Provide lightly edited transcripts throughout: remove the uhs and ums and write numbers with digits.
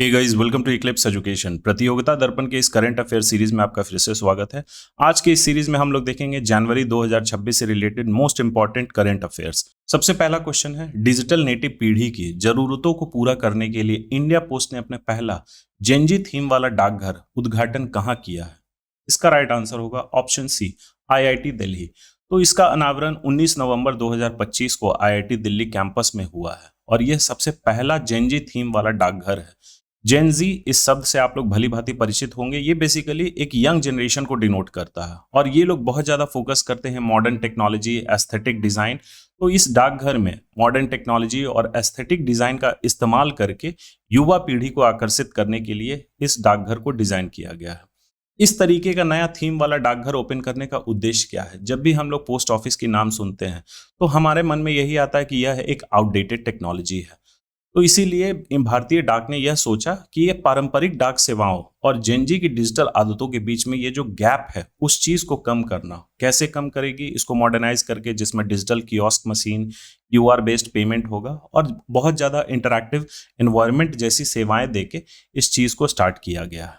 Hey guys, welcome to eclipse education. Pratiyogita Darpan के इस current affair series में आपका फिर से स्वागत है। आज के इस सीरीज में हम लोग देखेंगे जनवरी 2026 से related most important current affairs. सबसे पहला क्वेश्चन है, डिजिटल नेटिव पीढ़ी की जरूरतों को पूरा करने के लिए इंडिया पोस्ट ने अपने पहला जेनजी थीम वाला डाकघर उद्घाटन कहाँ किया है? इसका राइट आंसर होगा ऑप्शन सी, आईआईटी दिल्ली। तो इसका अनावरण 19 नवंबर 2025 को आईआईटी दिल्ली कैंपस में हुआ है और यह सबसे पहला जेनजी थीम वाला डाकघर है। जेनजी इस शब्द से आप लोग भली भांति परिचित होंगे। ये बेसिकली एक यंग जनरेशन को डिनोट करता है और ये लोग बहुत ज्यादा फोकस करते हैं मॉडर्न टेक्नोलॉजी, एस्थेटिक डिजाइन। तो इस डाकघर में मॉडर्न टेक्नोलॉजी और एस्थेटिक डिजाइन का इस्तेमाल करके युवा पीढ़ी को आकर्षित करने के लिए इस डाकघर को डिजाइन किया गया है। इस तरीके का नया थीम वाला डाकघर ओपन करने का उद्देश्य क्या है? जब भी हम लोग पोस्ट ऑफिस के नाम सुनते हैं तो हमारे मन में यही आता है कि यह एक आउटडेटेड टेक्नोलॉजी है। तो इसीलिए भारतीय डाक ने यह सोचा कि ये पारंपरिक डाक सेवाओं और जेनजी की डिजिटल आदतों के बीच में ये जो गैप है उस चीज को कम करना। कैसे कम करेगी? इसको मॉडर्नाइज करके, जिसमें digital kiosk machine, QR based payment होगा और बहुत ज्यादा इंटरैक्टिव एनवायरनमेंट जैसी सेवाएं देके इस चीज को स्टार्ट किया गया है।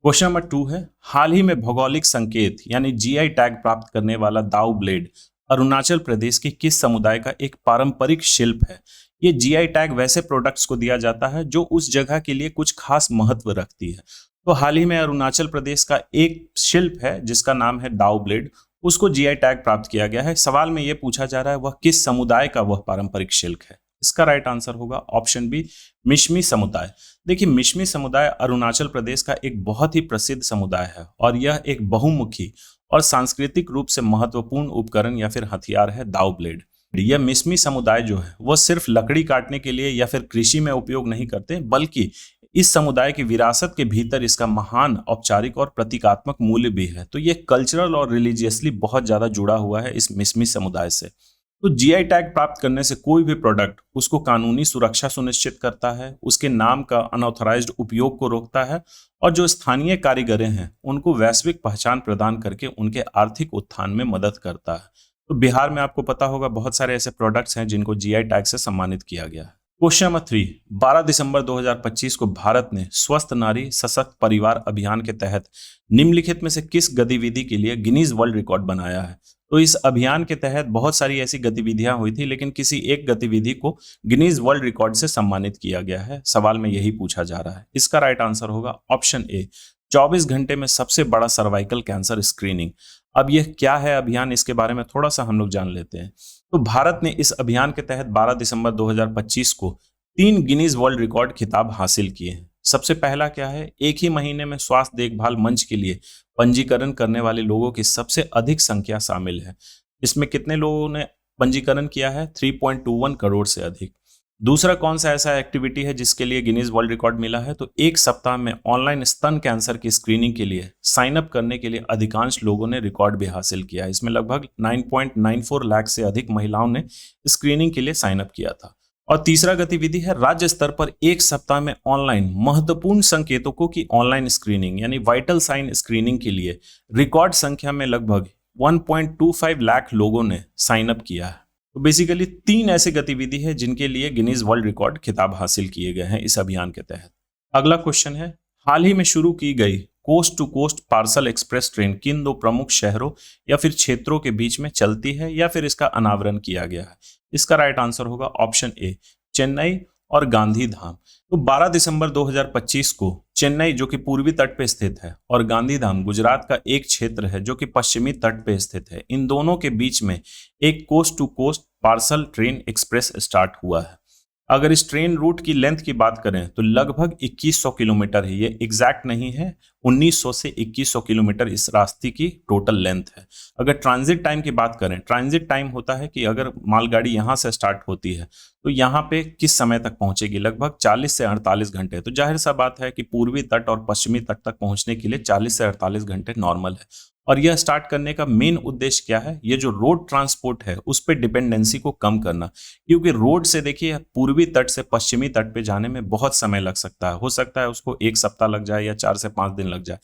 क्वेश्चन नंबर 2 है, हाल ही में भौगोलिक संकेत यानी जीआई टैग प्राप्त करने वाला दाऊ ब्लेड अरुणाचल प्रदेश के किस समुदाय का एक पारंपरिक शिल्प है? ये जीआई टैग वैसे प्रोडक्ट्स को दिया जाता है जो उस जगह के लिए कुछ खास महत्व रखती है। तो हाल ही में अरुणाचल प्रदेश का एक शिल्प है जिसका नाम है दाऊ ब्लेड, उसको जीआई टैग प्राप्त किया गया है। सवाल में यह पूछा जा रहा है वह किस समुदाय का वह पारंपरिक शिल्प है। इसका राइट आंसर होगा ऑप्शन बी, मिशमी समुदाय। देखिए, मिशमी समुदाय अरुणाचल प्रदेश का एक बहुत ही प्रसिद्ध समुदाय है और यह एक बहुमुखी और सांस्कृतिक रूप से महत्वपूर्ण उपकरण या फिर हथियार है दाऊ ब्लेड। यह मिशमी समुदाय जो है वह सिर्फ लकड़ी काटने के लिए या फिर कृषि में उपयोग नहीं करते, बल्कि इस समुदाय की विरासत के भीतर इसका महान औपचारिक और प्रतीकात्मक मूल्य भी है। तो यह कल्चरल और रिलीजियसली बहुत ज्यादा जुड़ा हुआ है इस मिशमी समुदाय से। तो जीआई टैग प्राप्त करने से कोई भी प्रोडक्ट उसको कानूनी सुरक्षा सुनिश्चित करता है, उसके नाम का अनऑथराइज्ड उपयोग को रोकता है और जो स्थानीय कारीगरें हैं उनको वैश्विक पहचान प्रदान करके उनके आर्थिक उत्थान में मदद करता है। तो बिहार में आपको पता होगा बहुत सारे ऐसे प्रोडक्ट्स हैं जिनको जीआई टैग से सम्मानित किया गया है। क्वेश्चन नंबर 3, 12 दिसंबर 2025 को भारत ने स्वस्थ नारी सशक्त परिवार अभियान के तहत निम्नलिखित में से किस गतिविधि के लिए गिनीज वर्ल्ड रिकॉर्ड बनाया है? तो इस अभियान के तहत बहुत सारी ऐसी गतिविधियां हुई थी, लेकिन किसी एक गतिविधि को गिनीज वर्ल्ड रिकॉर्ड से सम्मानित किया गया है। सवाल में यही पूछा जा रहा है। इसका राइट आंसर होगा ऑप्शन ए, 24 घंटे में सबसे बड़ा सर्वाइकल कैंसर स्क्रीनिंग। अब यह क्या है अभियान, इसके बारे में थोड़ा सा हम लोग जान लेते हैं। तो भारत ने इस अभियान के तहत 12 दिसंबर 2025 को 3 गिनीज वर्ल्ड रिकॉर्ड खिताब हासिल किए हैं। सबसे पहला क्या है? एक ही महीने में स्वास्थ्य देखभाल मंच के लिए पंजीकरण करने वाले लोगों की सबसे अधिक संख्या शामिल है। इसमें कितने लोगों ने पंजीकरण किया है? 3.21 करोड़ से अधिक। दूसरा कौन सा ऐसा एक्टिविटी है जिसके लिए गिनीज वर्ल्ड रिकॉर्ड मिला है? तो एक सप्ताह में ऑनलाइन स्तन कैंसर की स्क्रीनिंग के लिए साइन अप करने के लिए अधिकांश लोगों ने रिकॉर्ड भी हासिल किया है। इसमें लगभग 9.94 लाख से अधिक महिलाओं ने स्क्रीनिंग के लिए साइन अप किया था। और तीसरा गतिविधि है राज्य स्तर पर एक सप्ताह में ऑनलाइन महत्वपूर्ण संकेतकों की ऑनलाइन स्क्रीनिंग यानी वाइटल साइन स्क्रीनिंग के लिए रिकॉर्ड संख्या में लगभग 1.25 लाख लोगों ने साइन अप किया है। तो बेसिकली 3 ऐसे गतिविधि है जिनके लिए गिनीज वर्ल्ड रिकॉर्ड खिताब हासिल किए गए हैं इस अभियान के तहत। अगला क्वेश्चन है, हाल ही में शुरू की गई coast to coast parcel express train किन 2 प्रमुख शहरों या फिर क्षेत्रों के बीच में चलती है या फिर इसका अनावरण किया गया है? इसका राइट आंसर होगा ऑप्शन ए, चेन्नई और गांधीधाम। तो 12 दिसंबर 2025 को चेन्नई जो कि पूर्वी तट पे स्थित है और गांधीधाम गुजरात का एक क्षेत्र है जो कि पश्चिमी तट पे स्थित है, इन दोनों के बीच में एक coast to coast parcel train express start हुआ है। अगर इस ट्रेन रूट की लेंथ की बात करें तो लगभग 2100 किलोमीटर है। ये एग्जैक्ट नहीं है, 1900 से 2100 किलोमीटर इस रास्ते की टोटल लेंथ है। अगर ट्रांजिट टाइम की बात करें, ट्रांजिट टाइम होता है कि अगर मालगाड़ी यहाँ से स्टार्ट होती है तो यहाँ पे किस समय तक पहुंचेगी, लगभग 40 से 48 घंटे। तो जाहिर सा बात है कि पूर्वी तट और पश्चिमी तट तक पहुंचने के लिए 40 से 48 घंटे नॉर्मल है। और यह स्टार्ट करने का मेन उद्देश्य क्या है? ये जो रोड ट्रांसपोर्ट है उस पर डिपेंडेंसी को कम करना, क्योंकि रोड से देखिए पूर्वी तट से पश्चिमी तट पे जाने में बहुत समय लग सकता है। हो सकता है उसको 1 सप्ताह लग जाए या 4 से 5 दिन लग जाए।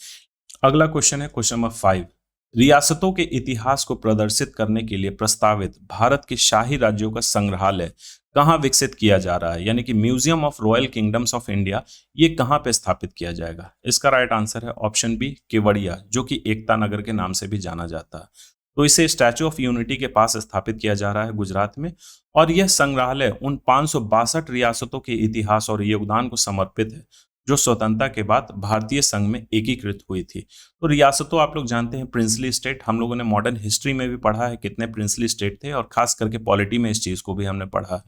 अगला क्वेश्चन है क्वेश्चन नंबर 5, रियासतों के इतिहास को प्रदर्शित करने के लिए प्रस्तावित भारत के शाही राज्यों का संग्रहालय कहाँ विकसित किया जा रहा है, यानी कि museum of royal kingdoms of India, ये कहाँ पे स्थापित किया जाएगा? इसका राइट आंसर है ऑप्शन बी, केवड़िया, जो कि एकता नगर के नाम से भी जाना जाता है। तो इसे स्टैच्यू ऑफ यूनिटी के पास स्थापित किया जा रहा है गुजरात में, और यह संग्रहालय उन 562 रियासतों के इतिहास और योगदान को समर्पित है जो स्वतंत्रता के बाद भारतीय संघ में एकीकृत हुई थी। तो रियासतों आप लोग जानते हैं प्रिंसली स्टेट, हम लोगों ने मॉडर्न हिस्ट्री में भी पढ़ा है कितने प्रिंसली स्टेट थे, और खास करके पॉलिटी में इस चीज को भी हमने पढ़ा है।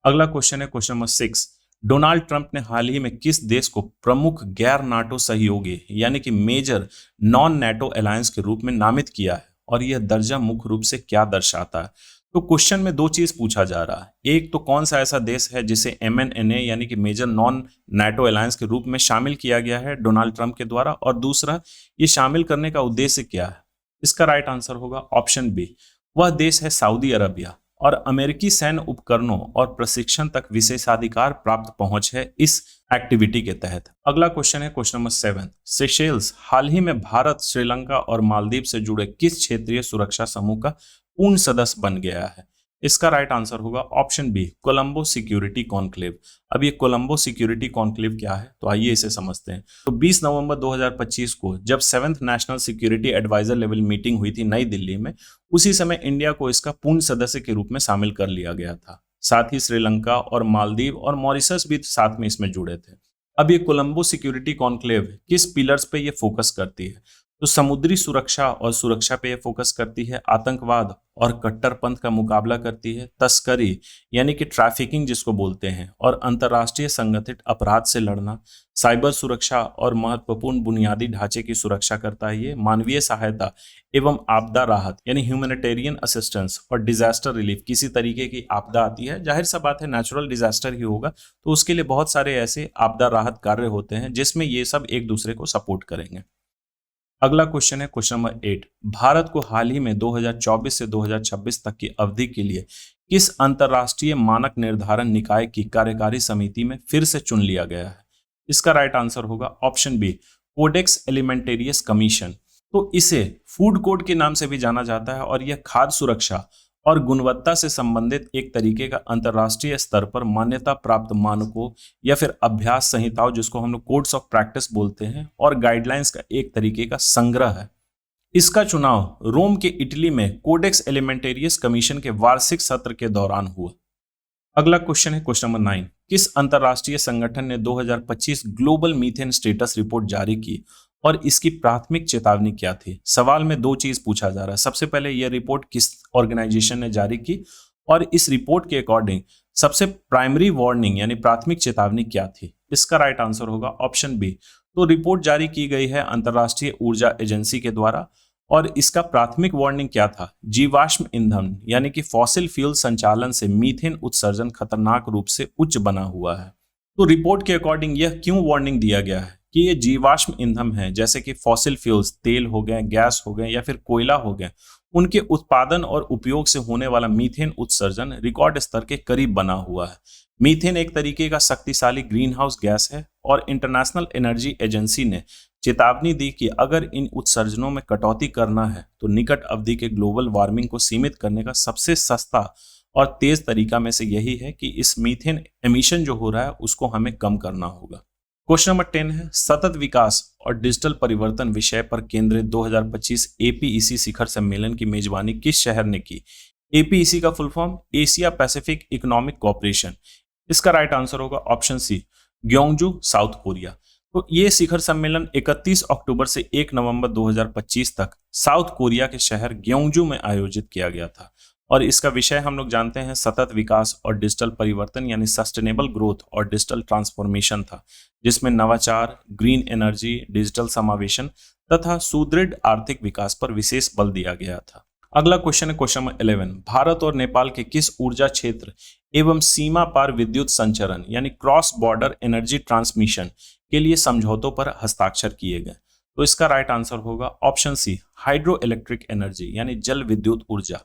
अगला क्वेश्चन है क्वेश्चन नंबर 6। डोनाल्ड ट्रंप ने हाल ही में किस देश को प्रमुख गैर नाटो सहयोगी यानी कि मेजर नॉन नाटो अलायंस के रूप में नामित किया है, और यह दर्जा मुख्य रूप से क्या दर्शाता है? तो क्वेश्चन में दो चीज पूछा जा रहा है, एक तो कौन सा ऐसा देश है जिसे MNNA यानी कि मेजर नॉन नाटो अलायंस के रूप में शामिल किया गया है डोनाल्ड ट्रंप के द्वारा, और दूसरा ये शामिल करने का उद्देश्य क्या है? इसका राइट आंसर होगा ऑप्शन बी, वह देश है सऊदी अरबिया, और अमेरिकी सैन्य उपकरणों और प्रशिक्षण तक विशेषाधिकार प्राप्त पहुंच है इस एक्टिविटी के तहत। अगला क्वेश्चन है क्वेश्चन नंबर 7। सेशेल्स हाल ही में भारत, श्रीलंका और मालदीव से जुड़े किस क्षेत्रीय सुरक्षा समूह का पूर्ण सदस्य बन गया है? इसका राइट आंसर होगा option B, Colombo security conclave. अब ये कोलंबो सिक्योरिटी कॉन्क्लेव क्या है, तो आइए इसे समझते हैं। तो 20 नवंबर 2025 को जब 7th national security adviser level meeting हुई थी नई दिल्ली में, उसी समय इंडिया को इसका पूर्ण सदस्य के रूप में शामिल कर लिया गया था। साथ ही श्रीलंका और मालदीव और मॉरिशस भी साथ में इसमें जुड़े थे। अब ये कोलंबो सिक्योरिटी कॉन्क्लेव किस पिलर्स पे ये फोकस करती है? तो समुद्री सुरक्षा और सुरक्षा पे ये फोकस करती है, आतंकवाद और कट्टरपंथ का मुकाबला करती है, तस्करी यानी कि ट्रैफिकिंग जिसको बोलते हैं, और अंतर्राष्ट्रीय संगठित अपराध से लड़ना, साइबर सुरक्षा और महत्वपूर्ण बुनियादी ढांचे की सुरक्षा करता है ये, मानवीय सहायता एवं आपदा राहत यानी ह्यूमैनिटेरियन असिस्टेंस और डिजास्टर रिलीफ, किसी तरीके की आपदा आती है, जाहिर सा बात है नेचुरल डिजास्टर ही होगा, तो उसके लिए बहुत सारे ऐसे आपदा राहत कार्य होते हैं जिसमें ये सब एक दूसरे को सपोर्ट करेंगे। अगला क्वेश्चन है क्वेश्चन नंबर 8। भारत को हाल ही में 2024 से 2026 तक की अवधि के लिए किस अंतर्राष्ट्रीय मानक निर्धारण निकाय की कार्यकारी समिति में फिर से चुन लिया गया है? इसका राइट आंसर होगा option B, codex Alimentarius commission. तो इसे फूड कोड के नाम से भी जाना जाता है, और यह खाद्य सुरक्षा और गुणवत्ता से संबंधित एक तरीके का अंतर्राष्ट्रीय स्तर पर मान्यता प्राप्त मानकों या फिर अभ्यास संहिताओं, जिसको हम लोग कोड्स ऑफ प्रैक्टिस बोलते हैं, और गाइडलाइंस का एक तरीके का संग्रह है। इसका चुनाव रोम के इटली में कोडेक्स एलिमेंटेरियस कमीशन के वार्षिक सत्र के दौरान हुआ। अगला क्वेश्चन है क्वेश्चन नंबर 9। किस अंतर्राष्ट्रीय संगठन ने 2025 ग्लोबल मीथेन स्टेटस रिपोर्ट जारी की और इसकी प्राथमिक चेतावनी क्या थी? सवाल में दो चीज पूछा जा रहा है, सबसे पहले यह रिपोर्ट किस ऑर्गेनाइजेशन ने जारी की, और इस रिपोर्ट के अकॉर्डिंग सबसे प्राइमरी वार्निंग यानी प्राथमिक चेतावनी क्या थी? इसका राइट आंसर होगा ऑप्शन बी। तो रिपोर्ट जारी की गई है अंतर्राष्ट्रीय ऊर्जा एजेंसी के द्वारा, और इसका प्राथमिक वार्निंग क्या था? जीवाश्म ईंधन यानी कि फॉसिल फ्यूल संचालन से मीथेन उत्सर्जन खतरनाक रूप से उच्च बना हुआ है। तो रिपोर्ट के अकॉर्डिंग यह क्यों वार्निंग दिया गया है कि ये जीवाश्म ईंधन है, जैसे कि फॉसिल फ्यूल्स, तेल हो गए, गैस हो गए या फिर कोयला हो गए, उनके उत्पादन और उपयोग से होने वाला मीथेन उत्सर्जन रिकॉर्ड स्तर के करीब बना हुआ है। मीथेन एक तरीके का शक्तिशाली ग्रीन हाउस गैस है, और इंटरनेशनल एनर्जी एजेंसी ने चेतावनी दी कि अगर इन उत्सर्जनों में कटौती करना है तो निकट अवधि के ग्लोबल वार्मिंग को सीमित करने का सबसे सस्ता और तेज तरीका में से यही है कि इस मीथेन एमिशन जो हो रहा है उसको हमें कम करना होगा। क्वेश्चन नंबर 10 है, सतत विकास और डिजिटल परिवर्तन विषय पर केंद्रित 2025 APEC शिखर सम्मेलन की मेजबानी किस शहर ने की? APEC का full form Asia Pacific economic cooperation. इसका राइट आंसर होगा option C, Gyeongju, South Korea. तो ये शिखर सम्मेलन 31 अक्टूबर से 1 नवंबर 2025 तक साउथ कोरिया के शहर ग्योंगजू में आयोजित किया गया था, और इसका विषय हम लोग जानते हैं सतत विकास और डिजिटल परिवर्तन यानी सस्टेनेबल ग्रोथ और डिजिटल ट्रांसफॉर्मेशन था, जिसमें नवाचार, ग्रीन एनर्जी, डिजिटल समावेशन तथा सुदृढ़ आर्थिक विकास पर विशेष बल दिया गया था। अगला क्वेश्चन है क्वेश्चन नंबर 11। भारत और नेपाल के किस ऊर्जा क्षेत्र एवं सीमा पार विद्युत संचरण यानी क्रॉस बॉर्डर एनर्जी ट्रांसमिशन के लिए समझौतों पर हस्ताक्षर किए गए? तो इसका राइट आंसर होगा option C, hydro electric energy यानी जल विद्युत ऊर्जा।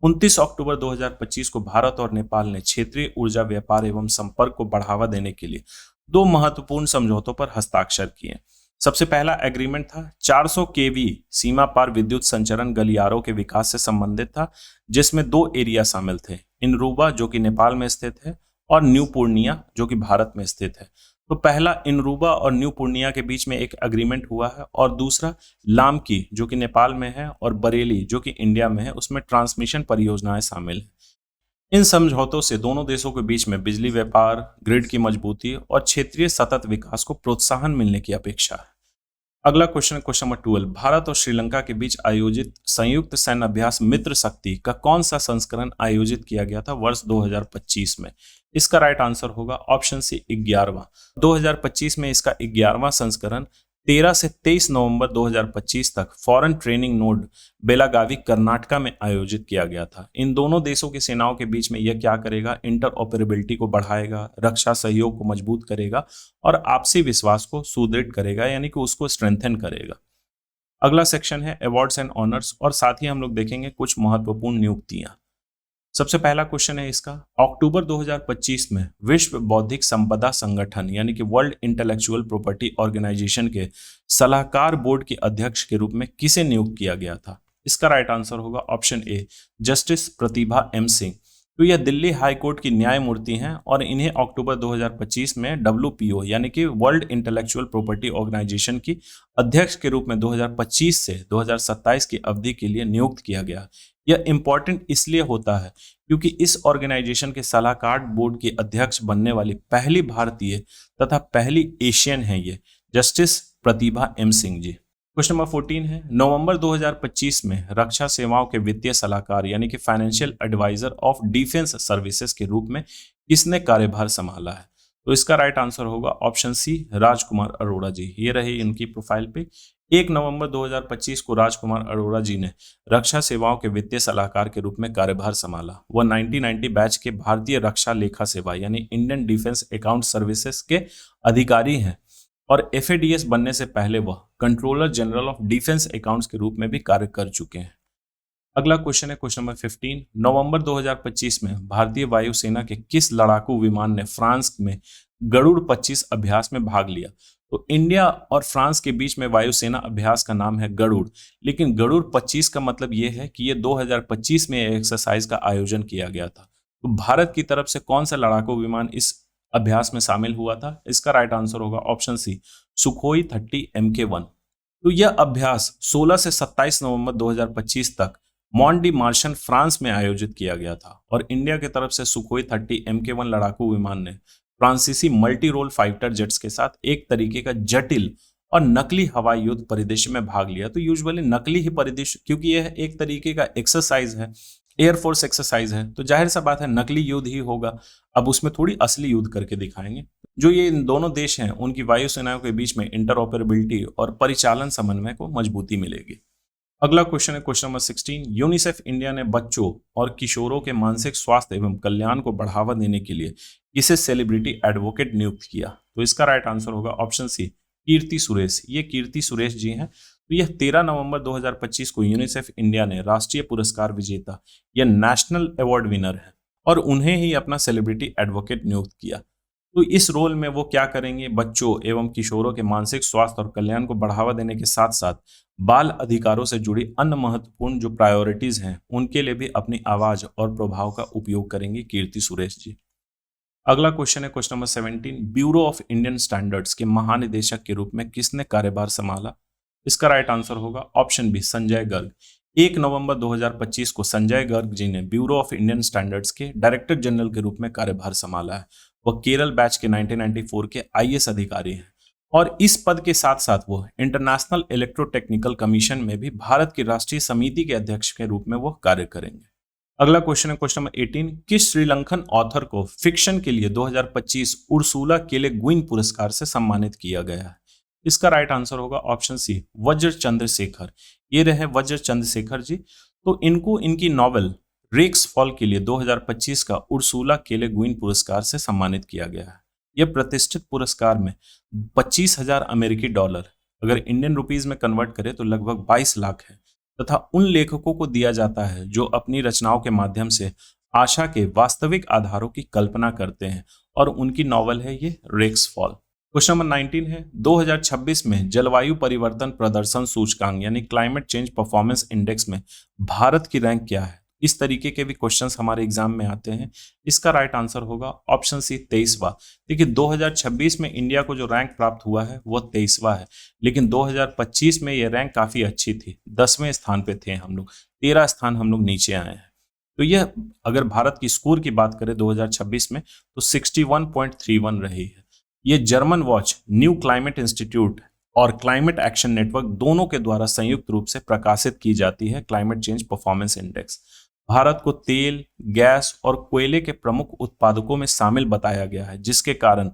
29 अक्टूबर 2025 को भारत और नेपाल ने क्षेत्रीय ऊर्जा व्यापार एवं संपर्क को बढ़ावा देने के लिए दो महत्वपूर्ण समझौतों पर हस्ताक्षर किए। सबसे पहला एग्रीमेंट था 400 केवी सीमा पार विद्युत संचरण गलियारों के विकास से संबंधित था, जिसमें दो एरिया शामिल थे, इनरूबा जो कि नेपाल में स्थित है और न्यू पूर्णिया जो कि भारत में स्थित है। तो पहला इनरूबा और न्यू पूर्णिया के बीच में एक एग्रीमेंट हुआ है, और दूसरा लामकी जो कि नेपाल में है और बरेली जो कि इंडिया में है, उसमें ट्रांसमिशन परियोजनाएं शामिल हैं। इन समझौतों से दोनों देशों के बीच में बिजली व्यापार, ग्रिड की मजबूती और क्षेत्रीय सतत विकास को प्रोत्साहन मिलने की अपेक्षा है। अगला क्वेश्चन है क्वेश्चन नंबर 12। भारत और श्रीलंका के बीच आयोजित संयुक्त सैन्य अभ्यास मित्र शक्ति का कौन सा संस्करण आयोजित किया गया था वर्ष 2025 में? इसका राइट आंसर होगा ऑप्शन सी 11वां। 2025 में इसका 11वां संस्करण 13 से 23 नवंबर 2025 तक foreign training node Belagavi Karnataka में आयोजित किया गया था। इन दोनों देशों की सेनाओं के बीच में यह क्या करेगा? इंटर ऑपरेबिलिटी को बढ़ाएगा, रक्षा सहयोग को मजबूत करेगा और आपसी विश्वास को सुदृढ़ करेगा, यानी कि उसको स्ट्रेंथन करेगा। अगला सेक्शन है अवार्ड्स एंड ऑनर्स, और साथ ही हम लोग देखेंगे कुछ महत्वपूर्ण नियुक्तियां। सबसे पहला क्वेश्चन है इसका, अक्टूबर 2025 में विश्व बौद्धिक संपदा संगठन यानी कि वर्ल्ड इंटेलेक्चुअल प्रॉपर्टी ऑर्गेनाइजेशन के सलाहकार बोर्ड के अध्यक्ष के रूप में किसे नियुक्त किया गया था? इसका राइट आंसर होगा option A justice Pratibha M Singh. तो यह दिल्ली हाई कोर्ट की न्यायमूर्ति हैं और इन्हें अक्टूबर 2025 में WPO यानी कि वर्ल्ड इंटेलेक्चुअल प्रॉपर्टी ऑर्गेनाइजेशन की अध्यक्ष के रूप में 2025 से 2027 की अवधि के लिए नियुक्त किया गया। यह इंपॉर्टेंट इसलिए होता है क्योंकि इस ऑर्गेनाइजेशन के सलाहकार बोर्ड की अध्यक्ष बनने वाली पहली भारतीय तथा पहली एशियन है ये justice Pratibha M Singh ji. Question number 14 है, नवंबर 2025 में रक्षा सेवाओं के वित्तीय सलाहकार यानी कि financial adviser of defence services के रूप में किसने कार्यभार संभाला है? तो इसका राइट आंसर होगा ऑप्शन सी राजकुमार अरोड़ा जी। ये रहे इनकी प्रोफाइल पे। 1 नवंबर 2025 को राजकुमार अरोड़ा जी ने रक्षा सेवाओं के वित्तीय सलाहकार के रूप में कार्यभार संभाला। वह 1990 बैच के भारतीय रक्षा लेखा सेवा यानी इंडियन डिफेंस अकाउंट सर्विसेज के अधिकारी हैं और FADS बनने से पहले वह controller general of defence accounts के रूप में भी कार्य कर चुके हैं। अगला क्वेश्चन है क्वेश्चन नंबर 15। नवंबर 2025 में भारतीय वायुसेना के किस लड़ाकू विमान ने फ्रांस में गरुड़ 25 अभ्यास में भाग लिया? तो इंडिया और फ्रांस के बीच में वायुसेना अभ्यास का नाम है गरुड़, लेकिन गरुड़ 25 का मतलब यह है कि यह 2025 में एक्सरसाइज का आयोजन किया गया था। तो भारत की तरफ से कौन सा लड़ाकू विमान इस अभ्यास में शामिल हुआ था? इसका राइट आंसर होगा ऑप्शन सी सुखोई 30 MK1। तो यह अभ्यास 16 से 27 नवंबर 2025 तक मॉन्ट डी मार्शन फ्रांस में आयोजित किया गया था और इंडिया की तरफ से सुखोई 30 MK1 लड़ाकू विमान ने फ्रांसीसी मल्टी रोल फाइटर जेट्स के साथ एक तरीके का जटिल और नकली हवाई युद्ध परिदृश्य में भाग लिया। तो यूजुअली नकली ही परिदृश्य, क्योंकि यह एक तरीके का एक्सरसाइज है, एयरफोर्स एक्सरसाइज है, तो जाहिर सा बात है नकली युद्ध ही होगा। अब उसमें थोड़ी असली युद्ध करके दिखाएंगे। जो ये इन दोनों देश हैं उनकी वायुसेनाओं के बीच में इंटरऑपरेबिलिटी और परिचालन समन्वय को मजबूती मिलेगी। अगला क्वेश्चन है क्वेश्चन नंबर 16। यूनिसेफ इंडिया ने बच्चों और किशोरों के मानसिक स्वास्थ्य एवं कल्याण को बढ़ावा देने के लिए किसे सेलिब्रिटी एडवोकेट नियुक्त किया? तो इसका राइट आंसर होगा ऑप्शन सी कीर्ति सुरेश। ये कीर्ति सुरेश जी हैं। तो यह 13 नवंबर 2025 को यूनिसेफ इंडिया ने राष्ट्रीय पुरस्कार विजेता या नेशनल अवार्ड विनर है और उन्हें ही अपना सेलिब्रिटी एडवोकेट नियुक्त किया। तो इस रोल में वो क्या करेंगे? बच्चों एवं किशोरों के मानसिक स्वास्थ्य और कल्याण को बढ़ावा देने के साथ साथ बाल अधिकारों से जुड़ी अन्य महत्वपूर्ण जो प्रायोरिटीज हैं उनके लिए भी अपनी आवाज और प्रभाव का उपयोग करेंगे कीर्ति सुरेश जी। अगला क्वेश्चन है question number 17। Bureau of Indian standards के महानिदेशक के रूप में किसने कार्यभार संभाला? इसका राइट आंसर होगा ऑप्शन बी संजय गर्ग। 1 नवंबर 2025 को संजय गर्ग जी ने ब्यूरो ऑफ इंडियन स्टैंडर्ड्स के डायरेक्टर जनरल के रूप में कार्यभार संभाला है। वह केरल बैच के 1994 के IAS अधिकारी हैं और इस पद के साथ साथ वो इंटरनेशनल इलेक्ट्रोटेक्निकल कमीशन में भी भारत की राष्ट्रीय समिति के अध्यक्ष के रूप में वो कार्य करेंगे। अगला क्वेश्चन है क्वेश्चन नंबर 18। किस श्रीलंकन ऑथर को फिक्शन के लिए 2025 उर्सुला के ले गुइन पुरस्कार से सम्मानित किया गया है? इसका राइट आंसर होगा ऑप्शन सी वज्र चंद्रशेखर। ये रहे वज्र चंद्रशेखर जी। तो इनको इनकी नॉवेल रेक्स फॉल के लिए 2025 का उर्सुला के ले गुइन पुरस्कार से सम्मानित किया गया है। यह प्रतिष्ठित पुरस्कार में 25,000 अमेरिकी डॉलर, अगर इंडियन रुपीज में कन्वर्ट करें तो लगभग 22 लाख है, तथा उन लेखकों को दिया जाता है जो अपनी रचनाओं के माध्यम से आशा के वास्तविक आधारों की कल्पना करते हैं और उनकी नॉवल है ये रेक्स फॉल। क्वेश्चन नंबर 19 है 2026 में जलवायु परिवर्तन प्रदर्शन सूचकांक यानी क्लाइमेट चेंज परफॉर्मेंस इंडेक्स में भारत की रैंक क्या है। इस तरीके के भी क्वेश्चंस हमारे एग्जाम में आते हैं। इसका राइट आंसर होगा ऑप्शन सी 23वां। देखिए 2026 में इंडिया को जो रैंक प्राप्त हुआ है वो 23वां है, लेकिन 2025 में ये रैंक काफी अच्छी थी, 10वें स्थान पे थे हम लोग, 13 स्थान हम लोग नीचे आए हैं। तो यह अगर भारत की स्कोर की बात करें 2026 में तो 61.31 रही है। ये German watch, new climate institute और क्लाइमेट एक्शन नेटवर्क दोनों के द्वारा संयुक्त रूप से प्रकाशित की जाती है climate change performance index. Bharat को तेल, गैस और कोयले के प्रमुख उत्पादकों में शामिल बताया गया है, जिसके कारण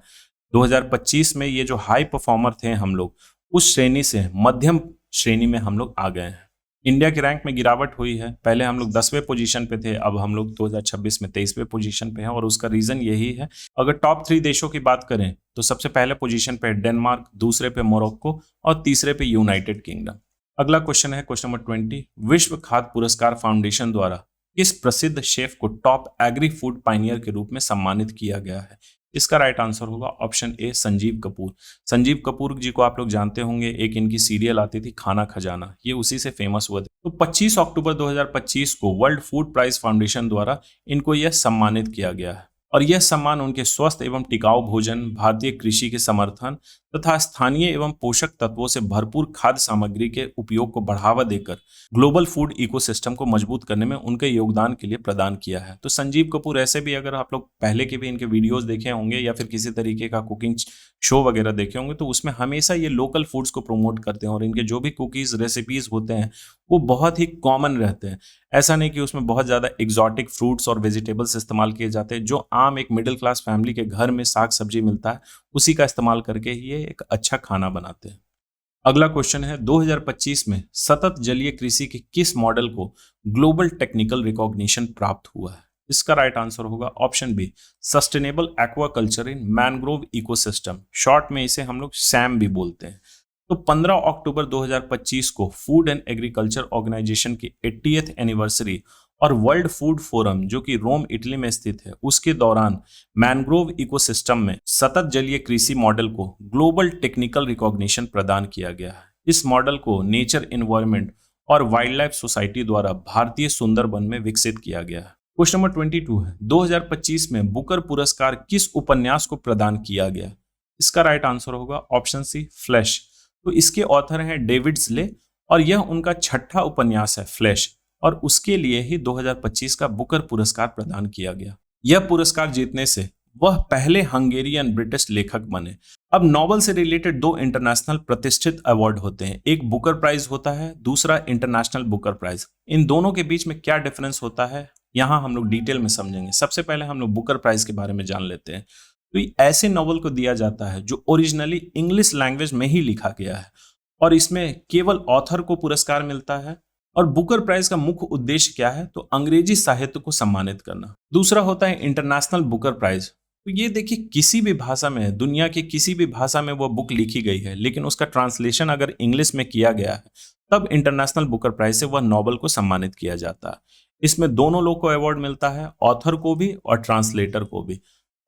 2025 में ये जो हाई परफॉर्मर थे हम लोग, उस श्रेणी से मध्यम श्रेणी में हम लोग आ गए हैं। इंडिया की रैंक में गिरावट हुई है, पहले हम लोग 10वें पोजीशन पे थे, अब हम लोग 2026 में 23वें पोजीशन पे हैं और उसका रीजन यही है। अगर टॉप 3 देशों की बात करें तो सबसे पहले पोजीशन पे डेनमार्क, दूसरे पे मोरक्को और तीसरे पे यूनाइटेड किंगडम। अगला क्वेश्चन है क्वेश्चन नंबर 20, विश्व खाद्य पुरस्कार फाउंडेशन द्वारा किस प्रसिद्ध शेफ को टॉप एग्री फूड पायनियर के रूप में सम्मानित किया गया है। इसका राइट आंसर होगा ऑप्शन ए संजीव कपूर। संजीव कपूर जी को आप लोग जानते होंगे, एक इनकी सीरियल आती थी खाना खजाना, ये उसी से फेमस हुआ था। तो 25 अक्टूबर 2025 को वर्ल्ड फूड प्राइज फाउंडेशन द्वारा इनको यह सम्मानित किया गया है और यह सम्मान उनके स्वस्थ एवं टिकाऊ भोजन, भारतीय कृषि के समर्थन तथा स्थानीय एवं पोषक तत्वों से भरपूर खाद्य सामग्री के उपयोग को बढ़ावा देकर ग्लोबल फूड इकोसिस्टम को मजबूत करने में उनके योगदान के लिए प्रदान किया है। तो संजीव कपूर ऐसे भी अगर आप लोग पहले के भी इनके वीडियोस देखे होंगे या फिर किसी तरीके का कुकिंग शो वगैरह देखे होंगे तो उसमें हमेशा ये लोकल फूड्स को प्रमोट करते हैं और इनके जो भी कुकीज रेसिपीज होते हैं वो बहुत ही कॉमन रहते हैं। ऐसा नहीं कि उसमें बहुत ज़्यादा एग्जॉटिक फ्रूट्स और वेजिटेबल्स इस्तेमाल किए जाते हैं। जो आम एक मिडिल क्लास फैमिली के घर में साग सब्जी मिलता है उसी का इस्तेमाल करके ही ये एक अच्छा खाना बनाते हैं। अगला क्वेश्चन है 2025 में सतत जलीय कृषि के किस मॉडल को ग्लोबल टेक्निकल रिकॉग्निशन प्राप्त हुआ है। इसका राइट आंसर होगा option be sustainable aquaculture in mangrove ecosystem, short में इसे हम लोग सैम भी बोलते हैं। तो 15 अक्टूबर 2025 को फूड एंड एग्रीकल्चर ऑर्गेनाइजेशन की 80th एनिवर्सरी और वर्ल्ड फूड फोरम जो कि रोम इटली में स्थित है उसके दौरान मैनग्रोव इकोसिस्टम में सतत जलीय कृषि मॉडल को ग्लोबल टेक्निकल रिकॉग्निशन प्रदान किया गया है। इस मॉडल को नेचर एनवायरनमेंट और वाइल्ड लाइफ सोसाइटी द्वारा भारतीय सुंदरबन में विकसित किया गया है। क्वेश्चन नंबर 22 है 2025 में बुकर पुरस्कार किस उपन्यास को प्रदान किया गया। इसका राइट आंसर होगा ऑप्शन सी फ्लैश। तो इसके ऑथर हैं डेविड स्ले और यह उनका छठा उपन्यास है फ्लैश और उसके लिए ही 2025 का बुकर पुरस्कार प्रदान किया गया। यह पुरस्कार जीतने से वह पहले हंगेरियन ब्रिटिश लेखक बने। अब नॉवल से रिलेटेड 2 इंटरनेशनल प्रतिष्ठित अवार्ड होते हैं, एक बुकर प्राइज होता है, दूसरा इंटरनेशनल बुकर प्राइज। इन दोनों के बीच में क्या डिफरेंस होता है यहाँ हम लोग डिटेल में समझेंगे। सबसे पहले हम लोग बुकर प्राइज के बारे में जान लेते हैं। तो ऐसे नॉवल को दिया जाता है जो ओरिजिनली इंग्लिश लैंग्वेज में ही लिखा गया है और इसमें केवल ऑथर को पुरस्कार मिलता है। और बुकर प्राइज का मुख्य उद्देश्य क्या है, तो अंग्रेजी साहित्य को सम्मानित करना। दूसरा होता है इंटरनेशनल बुकर प्राइज। तो ये देखिए किसी भी भाषा में, दुनिया की किसी भी भाषा में वो बुक लिखी गई है लेकिन उसका ट्रांसलेशन अगर इंग्लिश में किया गया है तब इंटरनेशनल बुकर प्राइज से वह नॉवल को सम्मानित किया जाता है। इसमें दोनों लोग को अवार्ड मिलता है, ऑथर को भी और ट्रांसलेटर को भी।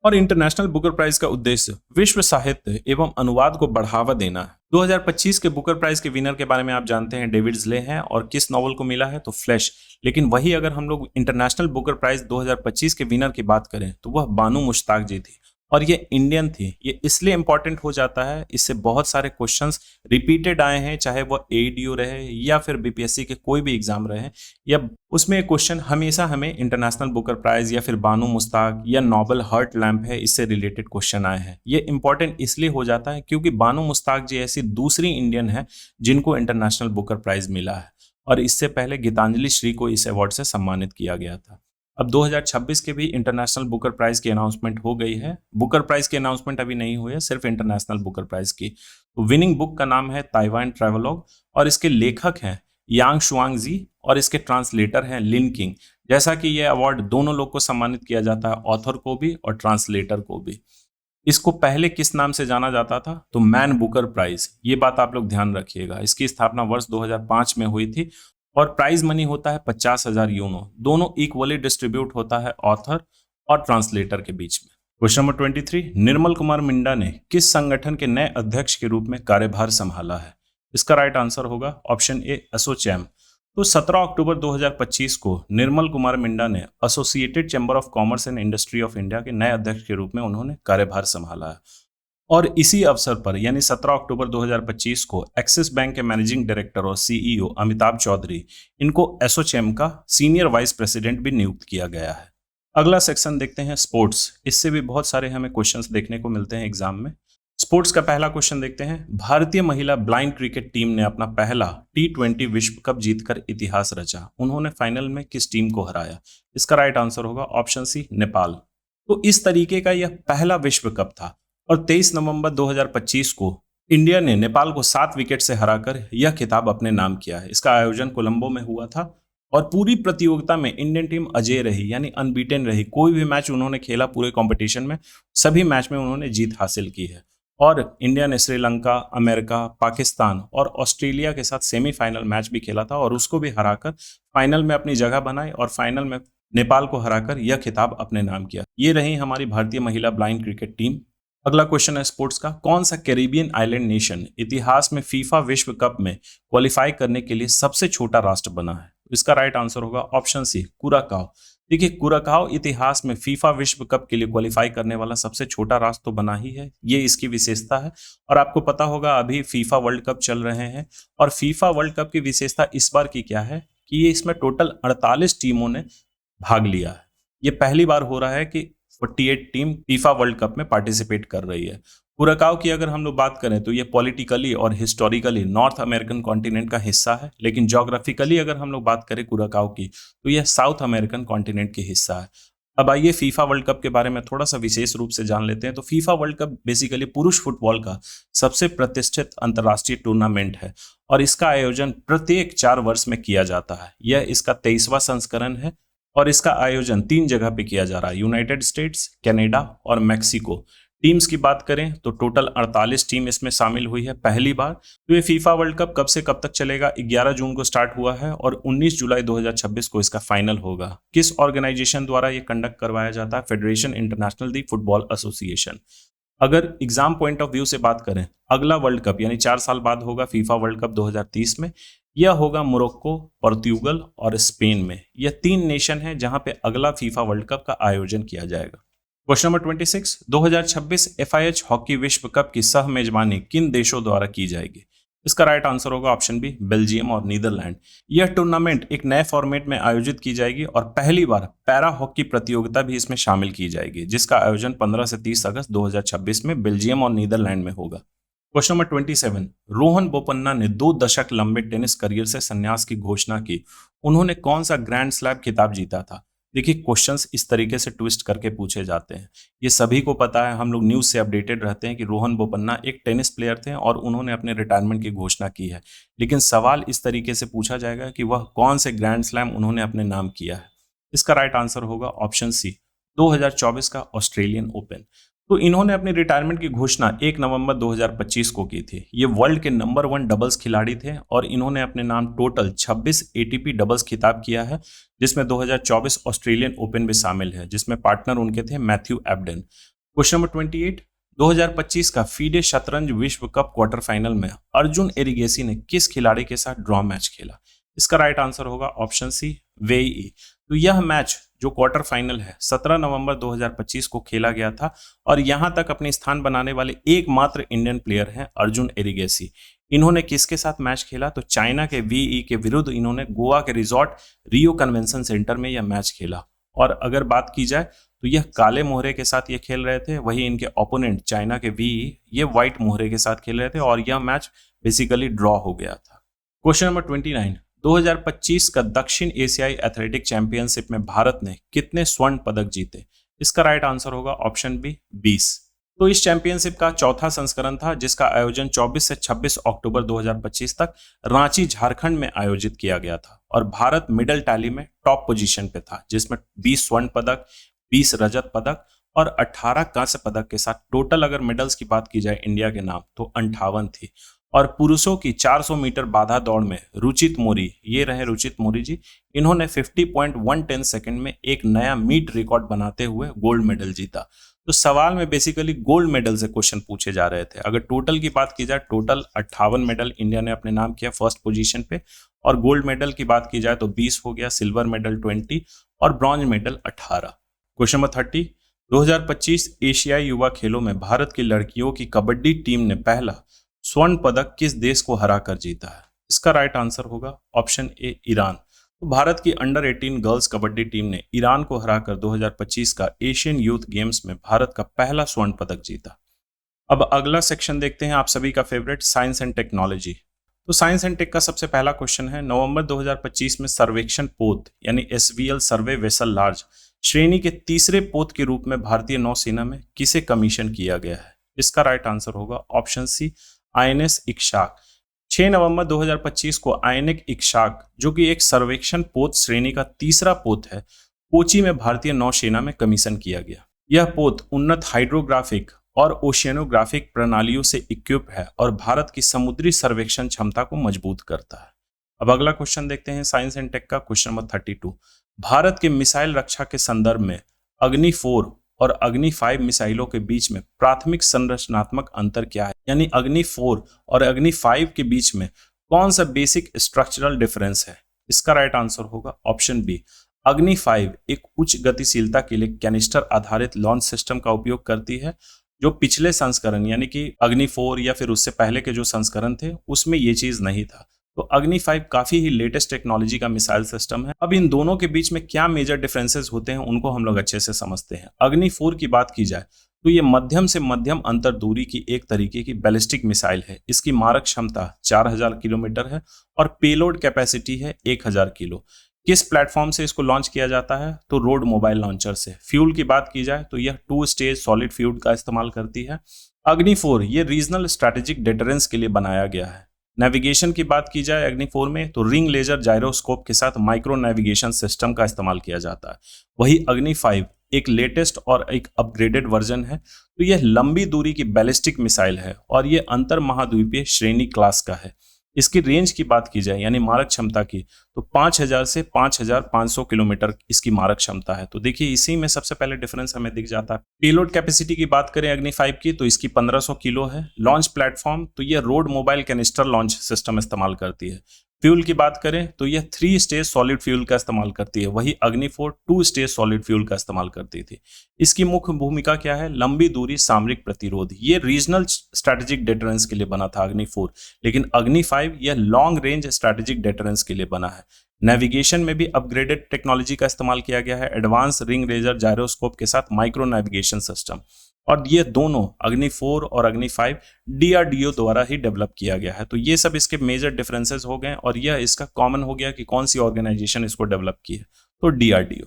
और इंटरनेशनल बुकर प्राइज का उद्देश्य विश्व साहित्य एवं अनुवाद को बढ़ावा देना है। 2025 के बुकर प्राइज के विनर के बारे में आप जानते हैं, डेविड स्ले हैं और किस नॉवल को मिला है, तो फ्लैश। लेकिन वही अगर हम लोग इंटरनेशनल बुकर प्राइज 2025 के विनर की बात करें तो वह बानू मुश्ताक जी थी और ये इंडियन थी। ये इसलिए इंपॉर्टेंट हो जाता है, इससे बहुत सारे क्वेश्चंस रिपीटेड आए हैं, चाहे वह एडीओ रहे या फिर बीपीएससी के कोई भी एग्जाम रहे, या उसमें क्वेश्चन हमेशा हमें इंटरनेशनल बुकर प्राइज या फिर बानू मुश्ताक या नोबेल हर्ट लैम्प है, इससे रिलेटेड क्वेश्चन आए हैं। ये इंपॉर्टेंट इसलिए हो जाता है क्योंकि बानू मुश्ताक जी ऐसी दूसरी इंडियन है जिनको इंटरनेशनल बुकर प्राइज मिला है और इससे पहले गीतांजलि श्री को इस अवार्ड से सम्मानित किया गया था। अब 2026 के भी इंटरनेशनल बुकर प्राइज की अनाउंसमेंट हो गई है। बुकर प्राइज की अनाउंसमेंट अभी नहीं हुई है, सिर्फ इंटरनेशनल बुकर प्राइज की। तो विनिंग बुक का नाम है ताइवान ट्रैवलॉग और इसके लेखक हैं यांग शुआंग जी और इसके ट्रांसलेटर हैं लिन किंग। जैसा कि यह अवार्ड दोनों लोग को सम्मानित किया जाता है, ऑथर को भी और ट्रांसलेटर को भी। इसको पहले किस नाम से जाना जाता था, तो मैन बुकर प्राइज। ये बात आप लोग ध्यान रखिएगा। इसकी स्थापना वर्ष 2005 में हुई थी और प्राइज मनी होता है 50,000 यूनो। दोनों इक्वली डिस्ट्रीब्यूट होता है ऑथर और ट्रांसलेटर के बीच में। क्वेश्चन नंबर 23, निर्मल कुमार मिंडा ने किस संगठन के नए अध्यक्ष के रूप में कार्यभार संभाला है? इसका राइट आंसर होगा ऑप्शन ए एसोचैम। तो 17 अक्टूबर 2025 को निर्मल कुमार मिंडा ने associated chamber of commerce and industry of India के नए अध्यक्ष के रूप में उन्होंने कार्यभार संभाला है। और इसी अवसर पर यानी 17 अक्टूबर 2025 को एक्सिस बैंक के मैनेजिंग डायरेक्टर और सीईओ अमिताभ चौधरी, इनको एसोचैम का सीनियर वाइस प्रेसिडेंट भी नियुक्त किया गया है। अगला सेक्शन देखते हैं स्पोर्ट्स। इससे भी बहुत सारे हमें क्वेश्चंस देखने को मिलते हैं एग्जाम में। स्पोर्ट्स का पहला क्वेश्चन देखते हैं। भारतीय महिला ब्लाइंड क्रिकेट टीम ने अपना पहला T20 विश्व कप जीतकर इतिहास रचा। उन्होंने फाइनल में किस टीम को हराया? इसका राइट आंसर होगा ऑप्शन सी नेपाल। तो इस तरीके का यह पहला विश्व कप था और 23 नवंबर 2025 को इंडिया ने नेपाल को 7 विकेट से हराकर यह खिताब अपने नाम किया है। इसका आयोजन कोलंबो में हुआ था और पूरी प्रतियोगिता में इंडियन टीम अजेय रही यानी अनबीटेन रही। कोई भी मैच उन्होंने खेला पूरे कंपटीशन में, सभी मैच में उन्होंने जीत हासिल की है। और इंडिया ने श्रीलंका, अमेरिका, पाकिस्तान और ऑस्ट्रेलिया के साथ सेमीफाइनल मैच भी खेला था और उसको भी हराकर फाइनल में अपनी जगह बनाई और फाइनल में नेपाल को हराकर यह खिताब अपने नाम किया। ये रही हमारी भारतीय महिला ब्लाइंड क्रिकेट टीम। अगला क्वेश्चन है स्पोर्ट्स का। कौन सा कैरिबियन आइलैंड नेशन इतिहास में फीफा विश्व कप में क्वालिफाई करने के लिए सबसे छोटा राष्ट्र बना है? इसका राइट आंसर होगा ऑप्शन सी कुराकाओ। देखिए, कुराकाओ इतिहास में फीफा विश्व कप के लिए क्वालिफाई करने वाला सबसे छोटा राष्ट्र तो बना ही है, ये इसकी विशेषता है। और आपको पता होगा अभी फीफा वर्ल्ड कप चल रहे हैं और फीफा वर्ल्ड कप की विशेषता इस बार की क्या है कि ये इसमें टोटल 48 टीमों ने भाग लिया है। ये पहली बार हो रहा है कि 48 टीम फीफा वर्ल्ड कप में पार्टिसिपेट कर रही है। कुराकाओ की अगर हम लोग बात करें तो ये पॉलिटिकली और हिस्टोरिकली नॉर्थ अमेरिकन कॉन्टिनेंट का हिस्सा है, लेकिन ज्योग्राफिकली अगर हम लोग बात करें कुराकाओ की तो यह साउथ अमेरिकन कॉन्टिनेंट की हिस्सा है। अब आइए फीफा वर्ल्ड कप के बारे में थोड़ा सा विशेष रूप से जान लेते हैं। तो फीफा वर्ल्ड कप बेसिकली पुरुष फुटबॉल का सबसे प्रतिष्ठित अंतर्राष्ट्रीय टूर्नामेंट है और इसका आयोजन प्रत्येक 4 वर्ष में किया जाता है। यह इसका 23वां संस्करण है और इसका आयोजन 3 जगह पे किया जा रहा है, यूनाइटेड स्टेट्स, कनाडा और मैक्सिको। टीम्स की बात करें तो टोटल 48 टीम इसमें शामिल हुई है पहली बार। तो ये फीफा वर्ल्ड कप कब से कब तक चलेगा? 11 जून को स्टार्ट हुआ है और 19 जुलाई 2026 को इसका फाइनल होगा। किस ऑर्गेनाइजेशन द्वारा ये कंडक्ट करवाया जाता है? फेडरेशन इंटरनेशनल दी फुटबॉल एसोसिएशन। अगर एग्जाम पॉइंट ऑफ व्यू से बात करें, अगला वर्ल्ड कप यानी 4 साल बाद होगा फीफा वर्ल्ड कप 2030 में। यह होगा मोरक्को, पोर्तुगल और स्पेन में। यह 3 नेशन है जहां पे अगला फीफा वर्ल्ड कप का आयोजन किया जाएगा। क्वेश्चन नंबर 26, 2026 FIH हॉकी विश्व कप की सह मेजबानी किन देशों द्वारा की जाएगी? इसका राइट आंसर होगा ऑप्शन बी बेल्जियम और नीदरलैंड। यह टूर्नामेंट एक नए फॉर्मेट में आयोजित की जाएगी और पहली बार पैरा हॉकी प्रतियोगिता भी इसमें शामिल की जाएगी, जिसका आयोजन 15 से 30 अगस्त 2026 में बेल्जियम और नीदरलैंड में होगा। क्वेश्चन नंबर 27, रोहन बोपन्ना ने 2 दशक लंबे टेनिस करियर से संन्यास की घोषणा की। उन्होंने कौन सा ग्रैंड स्लैम खिताब जीता था? देखिए, क्वेश्चंस इस तरीके से ट्विस्ट करके पूछे जाते हैं। ये सभी को पता है, हम लोग न्यूज़ से अपडेटेड रहते हैं कि रोहन बोपन्ना एक टेनिस प्लेयर थे और उन्होंने अपने रिटायरमेंट की घोषणा की है। लेकिन सवाल इस तरीके से पूछा जाएगा कि वह कौन से ग्रैंड स्लैम उन्होंने अपने नाम किया है। इसका राइट आंसर होगा ऑप्शन सी 2024 का ऑस्ट्रेलियन ओपन। तो इन्होंने अपनी रिटायरमेंट की घोषणा 1 नवंबर 2025 को की थी। ये वर्ल्ड के नंबर 1 डबल्स खिलाड़ी थे और इन्होंने अपने नाम टोटल 26 ATP डबल्स खिताब किया है, जिसमें 2024 ऑस्ट्रेलियन ओपन भी शामिल है, जिसमें पार्टनर उनके थे मैथ्यू एब्डन। क्वेश्चन नंबर 28, 2025 का फीडे शतरंज विश्व कप क्वार्टर फाइनल में अर्जुन एरिगेसी ने किस खिलाड़ी के साथ ड्रॉ मैच खेला? इसका राइट आंसर होगा ऑप्शन सी वेई। तो यह मैच जो क्वार्टर फाइनल है 17 नवंबर 2025 को खेला गया था और यहां तक अपने स्थान बनाने वाले एकमात्र इंडियन प्लेयर हैं अर्जुन एरिगेसी। इन्होंने किसके साथ मैच खेला? तो चाइना के वीई के विरुद्ध इन्होंने गोवा के रिजॉर्ट रियो कन्वेंशन सेंटर में यह मैच खेला। और अगर बात की जाए तो यह काले मोहरे के साथ ये खेल रहे थे, वही इनके ओपोनेंट चाइना के वीई ये व्हाइट मोहरे के साथ खेल रहे थे और यह मैच बेसिकली ड्रॉ हो गया था। क्वेश्चन नंबर 29, 2025 का दक्षिण एशियाई एथलेटिक चैंपियनशिप में भारत ने कितने स्वर्ण पदक जीते? इसका राइट आंसर होगा ऑप्शन बी 20। तो इस चैंपियनशिप का चौथा संस्करण था, जिसका आयोजन 24 से 26 अक्टूबर 2025 तक रांची, झारखंड में आयोजित किया गया था और भारत मिडल टैली में टॉप पोजीशन पे था, जिसमें 20 स्वर्ण पदक, 20 रजत पदक और 18 कांस्य पदक के साथ टोटल अगर मेडल्स की बात की जाए इंडिया के नाम तो 58 थी। और पुरुषों की 400 मीटर बाधा दौड़ में रुचित मोरी, ये रहे रुचित मोरी जी, इन्होंने 50.110 सेकंड में एक नया मीट रिकॉर्ड बनाते हुए गोल्ड मेडल जीता। तो सवाल में बेसिकली गोल्ड मेडल से क्वेश्चन पूछे जा रहे थे। अगर टोटल की बात की जाए, टोटल 58 मेडल इंडिया ने अपने नाम किया फर्स्ट पोजीशन पे, और गोल्ड मेडल की बात की जाए तो 20 हो गया, सिल्वर मेडल 20 और ब्रॉन्ज मेडल 18। क्वेश्चन नंबर 30, 2025 एशियाई युवा खेलों में भारत की लड़कियों की कबड्डी टीम ने पहला स्वर्ण पदक किस देश को हराकर जीता है? इसका राइट आंसर होगा ऑप्शन ए, ईरान। तो भारत की अंडर 18 गर्ल्स कबड्डी टीम ने ईरान को हराकर 2025 का एशियन यूथ गेम्स में भारत का पहला स्वर्ण पदक जीता। अब अगला सेक्शन देखते हैं, आप सभी का फेवरेट साइंस एंड टेक्नोलॉजी। तो साइंस एंड टेक का सबसे पहला क्वेश्चन है, नवंबर 2025 में सर्वेक्षण पोत यानी एसवीएल सर्वे वेसल लार्ज श्रेणी के तीसरे पोत के रूप में भारतीय नौसेना में किसे कमीशन किया गया है? इसका राइट आंसर होगा ऑप्शन सी, आईएनएस इक्शाक। 6 नवंबर 2025 को आईएनएस इक्शाक, जो कि एक सर्वेक्षण पोत श्रेणी का तीसरा पोत है, कोची में भारतीय नौसेना में कमीशन किया गया। यह पोत उन्नत हाइड्रोग्राफिक और ओशियनोग्राफिक प्रणालियों से इक्विप है और भारत की समुद्री सर्वेक्षण क्षमता को मजबूत करता है। अब अगला क्वेश्चन देखते हैं साइंस एंड टेक का, क्वेश्चन नंबर 32। भारत के मिसाइल रक्षा के संदर्भ में अग्नि 4 और अग्नि 5 मिसाइलों के बीच में प्राथमिक संरचनात्मक अंतर क्या है? यानी अग्नि 4 और अग्नि 5 के बीच में कौन सा बेसिक स्ट्रक्चरल डिफरेंस है? इसका राइट आंसर होगा ऑप्शन बी, अग्नि 5 एक उच्च गतिशीलता के लिए कैनिस्टर आधारित लॉन्च सिस्टम का उपयोग करती है, जो पिछले संस्करण यानी कि अग्नि 4 या फिर उससे पहले के जो संस्करण थे उसमें ये चीज नहीं था। तो अग्नि 5 काफी ही लेटेस्ट टेक्नोलॉजी का मिसाइल सिस्टम है। अब इन दोनों के बीच में क्या मेजर डिफरेंसेस होते हैं उनको हम लोग अच्छे से समझते हैं। अग्नि 4 की बात की जाए तो ये मध्यम से मध्यम अंतर दूरी की एक तरीके की बैलिस्टिक मिसाइल है। इसकी मारक क्षमता 4000 किलोमीटर है और पेलोड कैपेसिटी है 1000 किलो। किस प्लेटफॉर्म से इसको लॉन्च किया जाता है? तो रोड मोबाइल लॉन्चर से। फ्यूल की बात की जाए तो यह 2 स्टेज सॉलिड फ्यूल का इस्तेमाल करती है। अग्नि 4 ये रीजनल स्ट्रैटेजिक डिटरेंस के लिए बनाया गया है। नेविगेशन की बात की जाए अग्नि 4 में तो रिंग लेजर जायरोस्कोप के साथ माइक्रो नेविगेशन सिस्टम का इस्तेमाल किया जाता है। वही अग्नि 5 एक लेटेस्ट और एक अपग्रेडेड वर्जन है। तो यह लंबी दूरी की बैलिस्टिक मिसाइल है और यह अंतर महाद्वीपीय श्रेणी क्लास का है। इसकी रेंज की बात की जाए यानी मारक क्षमता की तो 5000 से 5500 किलोमीटर इसकी मारक क्षमता है। तो देखिए इसी में सबसे पहले डिफरेंस हमें दिख जाता है। पेलोड कैपेसिटी की बात करें अग्नि 5 की तो इसकी 1500 किलो है। लॉन्च प्लेटफॉर्म तो यह road mobile canister launch system इस्तेमाल करती है। फ्यूल की बात करें तो यह 3 स्टेज सॉलिड फ्यूल का इस्तेमाल करती है। वही अग्नि 4 2 स्टेज सॉलिड फ्यूल का इस्तेमाल करती थी। इसकी मुख्य भूमिका क्या है? लंबी दूरी सामरिक प्रतिरोध। ये रीजनल स्ट्रैटेजिक डिटरेंस के लिए बना था अग्नि 4, लेकिन अग्नि 5 यह लॉन्ग रेंज स्ट्रैटेजिक डिटरेंस के लिए बना है। नेविगेशन में भी अपग्रेडेड टेक्नोलॉजी का इस्तेमाल किया गया है, एडवांस रिंग लेजर जायरोस्कोप के साथ माइक्रो नेविगेशन सिस्टम। और ये दोनों अग्नि 4 और अग्नि 5 डीआरडीओ द्वारा ही डेवलप किया गया है। तो ये सब इसके मेजर डिफरेंसेस हो गए और यह इसका कॉमन हो गया कि कौन सी ऑर्गेनाइजेशन इसको डेवलप की है, तो डीआरडीओ।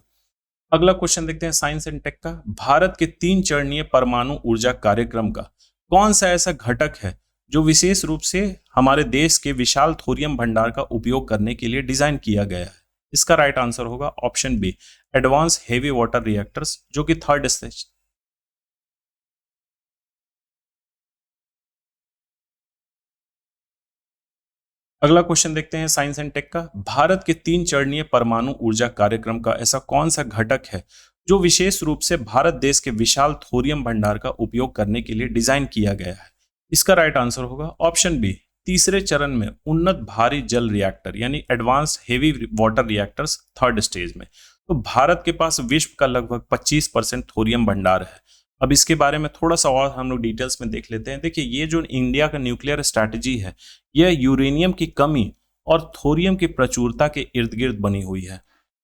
अगला क्वेश्चन देखते हैं साइंस एंड टेक का। भारत के 3 चरणीय परमाणु ऊर्जा कार्यक्रम का कौन सा ऐसा घटक है जो विशेष रूप से हमारे देश के विशाल थोरियम भंडार का उपयोग करने के लिए डिजाइन किया गया है? इसका राइट आंसर होगा option B, advance heavy water reactors, जो कि थर्ड स्टेज। अगला क्वेश्चन देखते हैं साइंस एंड टेक का। भारत के 3 चरणीय परमाणु ऊर्जा कार्यक्रम का ऐसा कौन सा घटक है जो विशेष रूप से भारत देश के विशाल थोरियम भंडार का उपयोग करने के लिए डिजाइन किया गया है? इसका राइट आंसर होगा ऑप्शन बी, तीसरे चरण में उन्नत भारी जल रिएक्टर यानी advanced heavy water reactors third stage में। तो भारत के पास विश्व का लगभग 25% थोरियम भंडार है। अब इसके बारे में थोड़ा सा और हम लोग डिटेल्स में देख लेते हैं। देखिए ये जो इंडिया का न्यूक्लियर स्ट्रैटेजी है यह यूरेनियम की कमी और थोरियम की प्रचुरता के इर्द गिर्द बनी हुई है।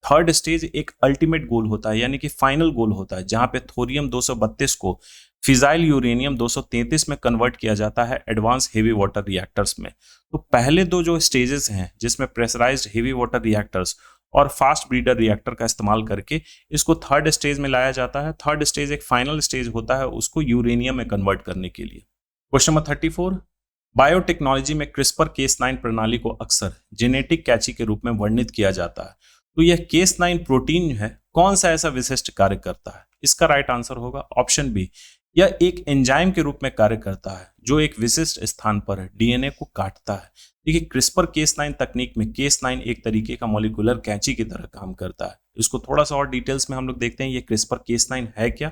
थर्ड स्टेज एक अल्टीमेट गोल होता है यानी कि फाइनल गोल होता है, जहां पे थोरियम 232 को फिजाइल यूरेनियम 233 में कन्वर्ट किया जाता है एडवांस हेवी वाटर रिएक्टर्स में। तो पहले दो जो स्टेजेस हैं जिसमें प्रेशराइज्ड हेवी वाटर रिएक्टर्स और फास्ट ब्रीडर रिएक्टर का इस्तेमाल करके इसको थर्ड स्टेज में लाया जाता है। थर्ड स्टेज एक फाइनल स्टेज होता है उसको यूरेनियम में कन्वर्ट करने के लिए। क्वेश्चन नंबर 34, बायोटेक्नोलॉजी में क्रिस्पर Cas9 प्रणाली को अक्सर जेनेटिक कैची के रूप में वर्णित किया जाता है। तो यह Cas9 प्रोटीन है कौन सा ऐसा विशिष्ट कार्य करता है? इसका राइट आंसर होगा ऑप्शन बी, यह एक एंजाइम के रूप में कार्य करता है जो एक विशिष्ट स्थान पर डीएनए को काटता है। देखिए क्रिस्पर Cas9 तकनीक में Cas9 एक तरीके का मॉलिक्यूलर कैंची की तरह काम करता है। इसको थोड़ा सा और डिटेल्स में हम लोग देखते हैं ये क्रिस्पर Cas9 है क्या।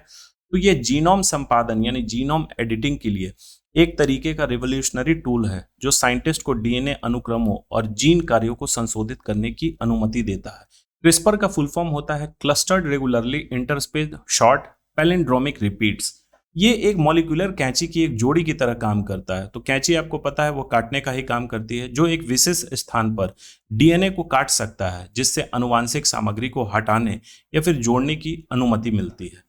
तो ये जीनोम संपादन यानी जीनोम एडिटिंग के लिए एक तरीके का रिवोल्यूशनरी टूल है जो साइंटिस्ट को डीएनए अनुक्रमों और जीन कार्यों को संशोधित करने की अनुमति देता है। क्रिस्पर का फुल फॉर्म होता है clustered regularly interspaced short palindromic repeats. ये एक मॉलिक्यूलर कैंची की एक जोड़ी की तरह काम करता है। तो कैंची आपको पता है वो काटने का ही काम करती है, जो एक विशेष स्थान पर डीएनए को काट सकता है जिससे अनुवांशिक सामग्री को हटाने या फिर जोड़ने की अनुमति मिलती है।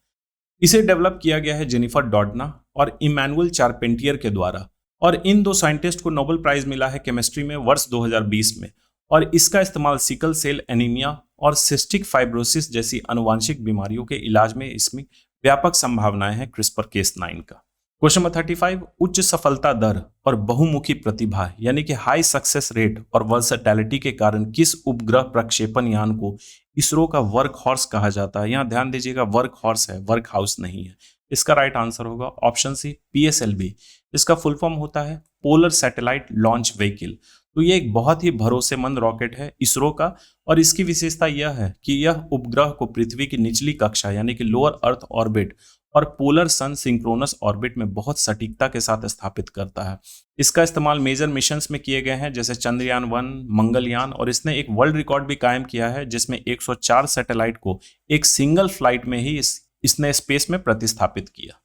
इसे डेवलप किया गया है जेनिफर डॉडना और इमैनुअल चारपेंटियर के द्वारा, और इन दो साइंटिस्ट को नोबेल प्राइज मिला है केमिस्ट्री में वर्ष 2020 में। और इसका इस्तेमाल सिकल सेल एनीमिया और सिस्टिक फाइब्रोसिस जैसी आनुवांशिक बीमारियों के इलाज में इसमें व्यापक संभावनाएं हैं क्रिस्पर केस9 का। क्वेश्चन नंबर 35, उच्च सफलता दर और बहुमुखी प्रतिभा यानी कि हाई सक्सेस रेट और वर्सटैलिटी के कारण किस उपग्रह प्रक्षेपण यान को इसरो का वर्क हॉर्स कहा जाता है? यहाँ ध्यान दीजिएगा, वर्क हॉर्स है, वर्क हाउस नहीं है। इसका राइट आंसर होगा ऑप्शन सी पीएसएलवी। इसका फुल फॉर्म होता है पोलर सैटेलाइट लॉन्च व्हीकल। तो ये एक बहुत ही भरोसेमंद रॉकेट है इसरो का, और इसकी विशेषता यह है कि यह उपग्रह को पृथ्वी की निचली कक्षा यानी कि लोअर अर्थ ऑर्बिट और पोलर सन सिंक्रोनस ऑर्बिट में बहुत सटीकता के साथ स्थापित करता है। इसका इस्तेमाल मेजर मिशंस में किए गए हैं जैसे चंद्रयान 1, मंगलयान, और इसने एक वर्ल्ड रिकॉर्ड भी कायम किया है जिसमें 104 सैटेलाइट को एक सिंगल फ्लाइट में ही इसने स्पेस में प्रतिस्थापित किया।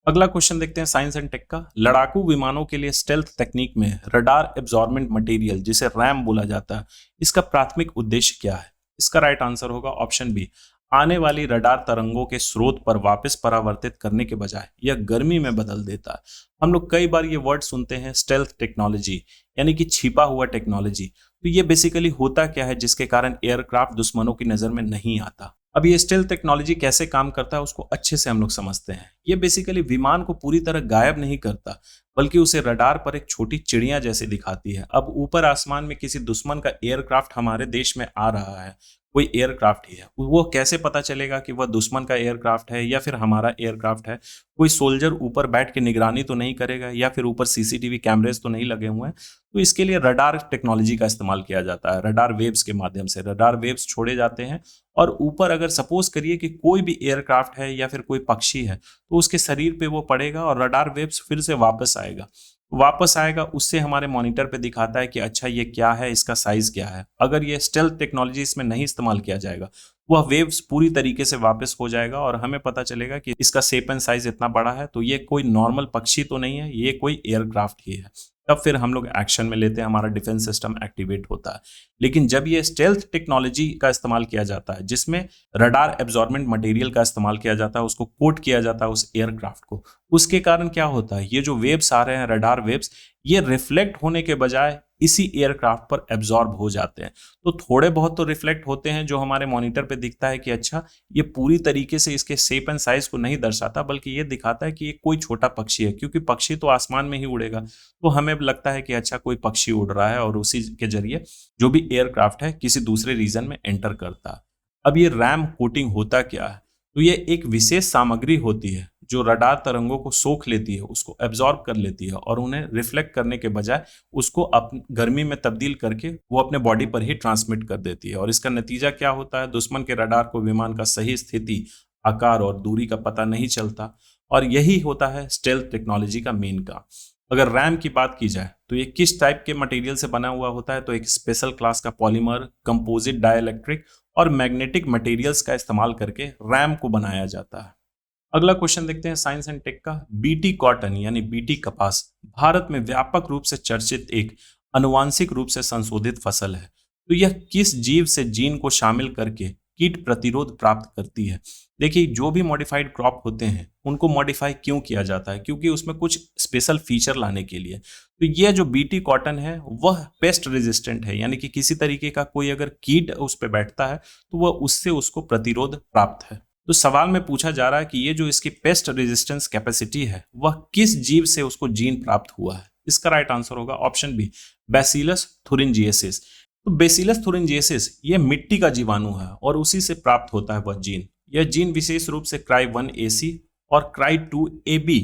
अगला क्वेश्चन देखते हैं साइंस एंड टेक का। लड़ाकू विमानों के लिए स्टेल्थ टेक्निक में रडार एब्जॉर्बेंट मटेरियल जिसे रैम बोला जाता है, इसका प्राथमिक उद्देश्य क्या है? इसका राइट आंसर होगा ऑप्शन बी, आने वाली रडार तरंगों के स्रोत पर वापस परावर्तित करने के बजाय यह गर्मी में बदल देता है। हम लोग कई बार ये वर्ड सुनते हैं स्टेल्थ टेक्नोलॉजी यानी कि छिपा हुआ टेक्नोलॉजी। तो ये बेसिकली होता क्या है जिसके कारण एयरक्राफ्ट दुश्मनों की नजर में नहीं आता। अब ये स्टेल्थ टेक्नोलॉजी कैसे काम करता है उसको अच्छे से हम लोग समझते हैं। ये बेसिकली विमान को पूरी तरह गायब नहीं करता बल्कि उसे रडार पर एक छोटी चिड़िया जैसे दिखाती है। अब ऊपर आसमान में किसी दुश्मन का एयरक्राफ्ट हमारे देश में आ रहा है, कोई एयरक्राफ्ट ही है, वो कैसे पता चलेगा कि वह दुश्मन का एयरक्राफ्ट है या फिर हमारा एयरक्राफ्ट है? कोई सोल्जर ऊपर बैठ के निगरानी तो नहीं करेगा या फिर ऊपर सीसीटीवी कैमरेज तो नहीं लगे हुए हैं। तो इसके लिए रडार टेक्नोलॉजी का इस्तेमाल किया जाता है। रडार वेव्स के माध्यम से रडार वेव्स छोड़े जाते हैं और ऊपर अगर सपोज करिए कि कोई भी एयरक्राफ्ट है या फिर कोई पक्षी है तो उसके शरीर पे वो पड़ेगा और रडार वेव्स फिर से वापस आएगा। उससे हमारे मॉनिटर पे दिखाता है कि अच्छा ये क्या है, इसका साइज क्या है। अगर ये स्टेल्थ टेक्नोलॉजी इसमें नहीं इस्तेमाल किया जाएगा वह वेव्स पूरी तरीके से वापस हो जाएगा और हमें पता चलेगा कि इसका शेप एंड साइज इतना बड़ा है, तो ये कोई नॉर्मल पक्षी तो नहीं है, ये कोई एयरक्राफ्ट ही है। तब फिर हम लोग एक्शन में लेते हैं, हमारा डिफेंस सिस्टम एक्टिवेट होता है। लेकिन जब ये स्टेल्थ टेक्नोलॉजी का इस्तेमाल किया जाता है जिसमें रडार एब्जॉर्बेंट मटेरियल का इस्तेमाल किया जाता है, उसको कोट किया जाता है उस एयरक्राफ्ट को, उसके कारण क्या होता है, ये जो वेव्स आ रहे हैं रडार वेव्स, ये रिफ्लेक्ट होने के बजाय इसी एयरक्राफ्ट पर एब्जॉर्ब हो जाते हैं। तो थोड़े बहुत तो रिफ्लेक्ट होते हैं जो हमारे मॉनिटर पे दिखता है कि अच्छा ये पूरी तरीके से इसके शेप एंड साइज को नहीं दर्शाता बल्कि ये दिखाता है कि ये कोई छोटा पक्षी है, क्योंकि पक्षी तो आसमान में ही उड़ेगा। तो हमें लगता है कि अच्छा कोई पक्षी उड़ रहा है और उसी के जरिए जो भी एयरक्राफ्ट है किसी दूसरे रीजन में एंटर करता है। अब ये रैम कोटिंग होता क्या है? तो ये एक विशेष सामग्री होती है जो रडार तरंगों को सोख लेती है, उसको एब्जॉर्ब कर लेती है और उन्हें रिफ्लेक्ट करने के बजाय उसको गर्मी में तब्दील करके वो अपने बॉडी पर ही ट्रांसमिट कर देती है। और इसका नतीजा क्या होता है, दुश्मन के रडार को विमान का सही स्थिति, आकार और दूरी का पता नहीं चलता। और यही होता है स्टेल्थ टेक्नोलॉजी का मेन काम। अगर रैम की बात की जाए तो ये किस टाइप के मटेरियल से बना हुआ होता है, तो एक स्पेशल क्लास का पॉलीमर, कंपोजिट डाइलेक्ट्रिक और मैग्नेटिक मटेरियल्स का इस्तेमाल करके रैम को बनाया जाता है। अगला क्वेश्चन देखते हैं साइंस एंड टेक का। बीटी कॉटन यानी बीटी कपास भारत में व्यापक रूप से चर्चित एक अनुवांशिक रूप से संशोधित फसल है। तो यह किस जीव से जीन को शामिल करके कीट प्रतिरोध प्राप्त करती है? देखिए, जो भी मॉडिफाइड क्रॉप होते हैं उनको मॉडिफाई क्यों किया जाता है? क्योंकि उसमें कुछ स्पेशल फीचर लाने के लिए। तो यह जो बीटी कॉटन है वह पेस्ट रेजिस्टेंट है, यानी कि किसी तरीके का कोई अगर कीट उस पर बैठता है तो वह उससे उसको प्रतिरोध प्राप्त है। तो सवाल में पूछा जा रहा है कि ये जो इसकी पेस्ट रेजिस्टेंस कैपेसिटी है वह किस जीव से उसको जीन प्राप्त हुआ है? इसका राइट आंसर होगा ऑप्शन बी, बैसिलस thuringiensis। तो बैसिलस thuringiensis ये मिट्टी का जीवाणु है और उसी से प्राप्त होता है वह जीन। यह जीन विशेष रूप से cry1ac और cry2ab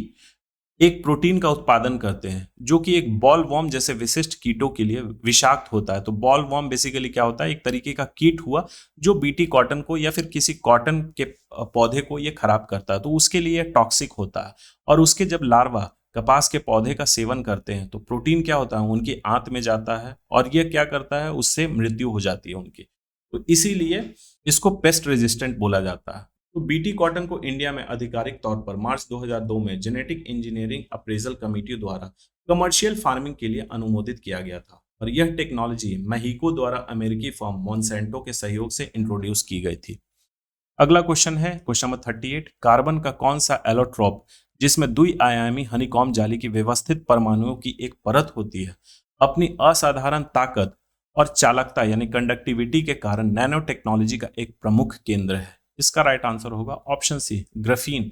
एक प्रोटीन का उत्पादन करते हैं जो कि एक बॉल वॉर्म जैसे विशिष्ट कीटों के लिए विषाक्त होता है। तो बॉल वॉर्म बेसिकली क्या होता है, एक तरीके का कीट हुआ जो बीटी कॉटन को या फिर किसी कॉटन के पौधे को ये खराब करता है, तो उसके लिए टॉक्सिक होता है। और उसके जब लार्वा कपास के पौधे का सेवन करते हैं तो प्रोटीन क्या होता है, उनकी आंत में जाता है और ये क्या करता है, उससे मृत्यु हो जाती है उनकी। तो इसीलिए इसको पेस्ट रेजिस्टेंट बोला जाता है। तो बीटी कॉटन को इंडिया में आधिकारिक तौर पर मार्च 2002 में जेनेटिक इंजीनियरिंग अप्रेजल कमेटी द्वारा कमर्शियल फार्मिंग के लिए अनुमोदित किया गया था और यह टेक्नोलॉजी मेहिको द्वारा अमेरिकी फर्म मॉन्सेंटो के सहयोग से इंट्रोड्यूस की गई थी। अगला क्वेश्चन है क्वेश्चन नंबर 38। कार्बन का कौन सा एलोट्रोप जिसमें द्विआयामी हनीकॉम्ब जाली की व्यवस्थित परमाणुओं की एक परत होती है, अपनी असाधारण ताकत और चालकता यानी कंडक्टिविटी के कारण नैनो टेक्नोलॉजी का एक प्रमुख केंद्र है? इसका राइट आंसर होगा ऑप्शन सी, ग्राफीन।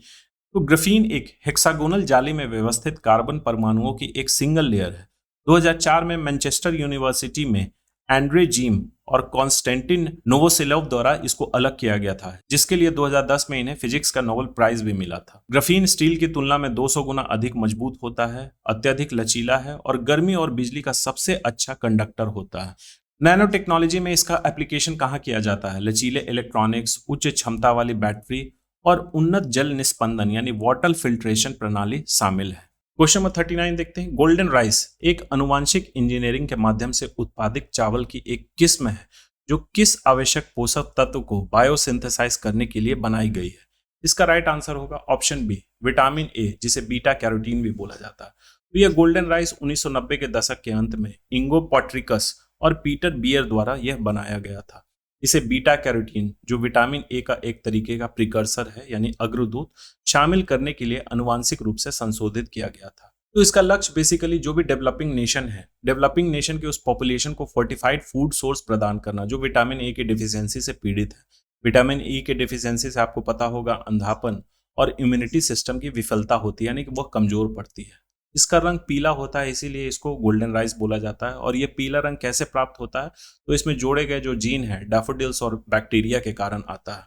तो ग्राफीन एक हेक्सागोनल जाली में व्यवस्थित कार्बन परमाणुओं की एक सिंगल लेयर है। 2004 में मैनचेस्टर यूनिवर्सिटी में एंड्रे जीम और कॉन्स्टेंटिन नोवोसिलोव द्वारा इसको अलग किया गया था, जिसके लिए 2010 में इन्हें फिजिक्स का नोबेल प्राइज भी मिला था। ग्राफीन स्टील की तुलना में 200 गुना अधिक मजबूत होता है, अत्यधिक लचीला है और गर्मी और बिजली का सबसे अच्छा कंडक्टर होता है। नैनो टेक्नोलॉजी में इसका एप्लीकेशन कहाँ किया जाता है? लचीले इलेक्ट्रॉनिक्स, उच्च क्षमता वाली बैटरी और उन्नत जल निस्पंदन यानी वाटर फिल्ट्रेशन प्रणाली शामिल है। क्वेश्चन नंबर 39 देखते हैं। गोल्डन राइस एक अनुवांशिक इंजीनियरिंग के माध्यम से उत्पादित चावल की एक किस्म है जो किस आवश्यक पोषक तत्व को बायोसिंथेसाइज करने के लिए बनाई गई है? इसका राइट आंसर होगा ऑप्शन बी, विटामिन ए, जिसे बीटा कैरोटीन भी बोला जाता है। तो यह गोल्डन राइस 1990 के दशक के अंत में इंगो पॉट्रिकस और पीटर बियर द्वारा यह बनाया गया था। इसे बीटा कैरोटीन, जो विटामिन ए का एक तरीके का प्रिकर्सर है यानी अग्रदूत, शामिल करने के लिए अनुवांशिक रूप से संशोधित किया गया था। तो इसका लक्ष्य बेसिकली जो भी डेवलपिंग नेशन है, डेवलपिंग नेशन के उस पॉपुलेशन को फोर्टिफाइड फूड सोर्स प्रदान करना जो विटामिन ए की डिफिशियंसी से पीड़ित है। विटामिन ई के डिफिशियंसी से आपको पता होगा अंधापन और इम्यूनिटी सिस्टम की विफलता होती है, यानी कि वह कमजोर पड़ती है। इसका रंग पीला होता है, इसीलिए इसको गोल्डन राइस बोला जाता है। और ये पीला रंग कैसे प्राप्त होता है? तो इसमें जोड़े गए जो जीन है डैफोडिल्स और बैक्टीरिया के कारण आता है।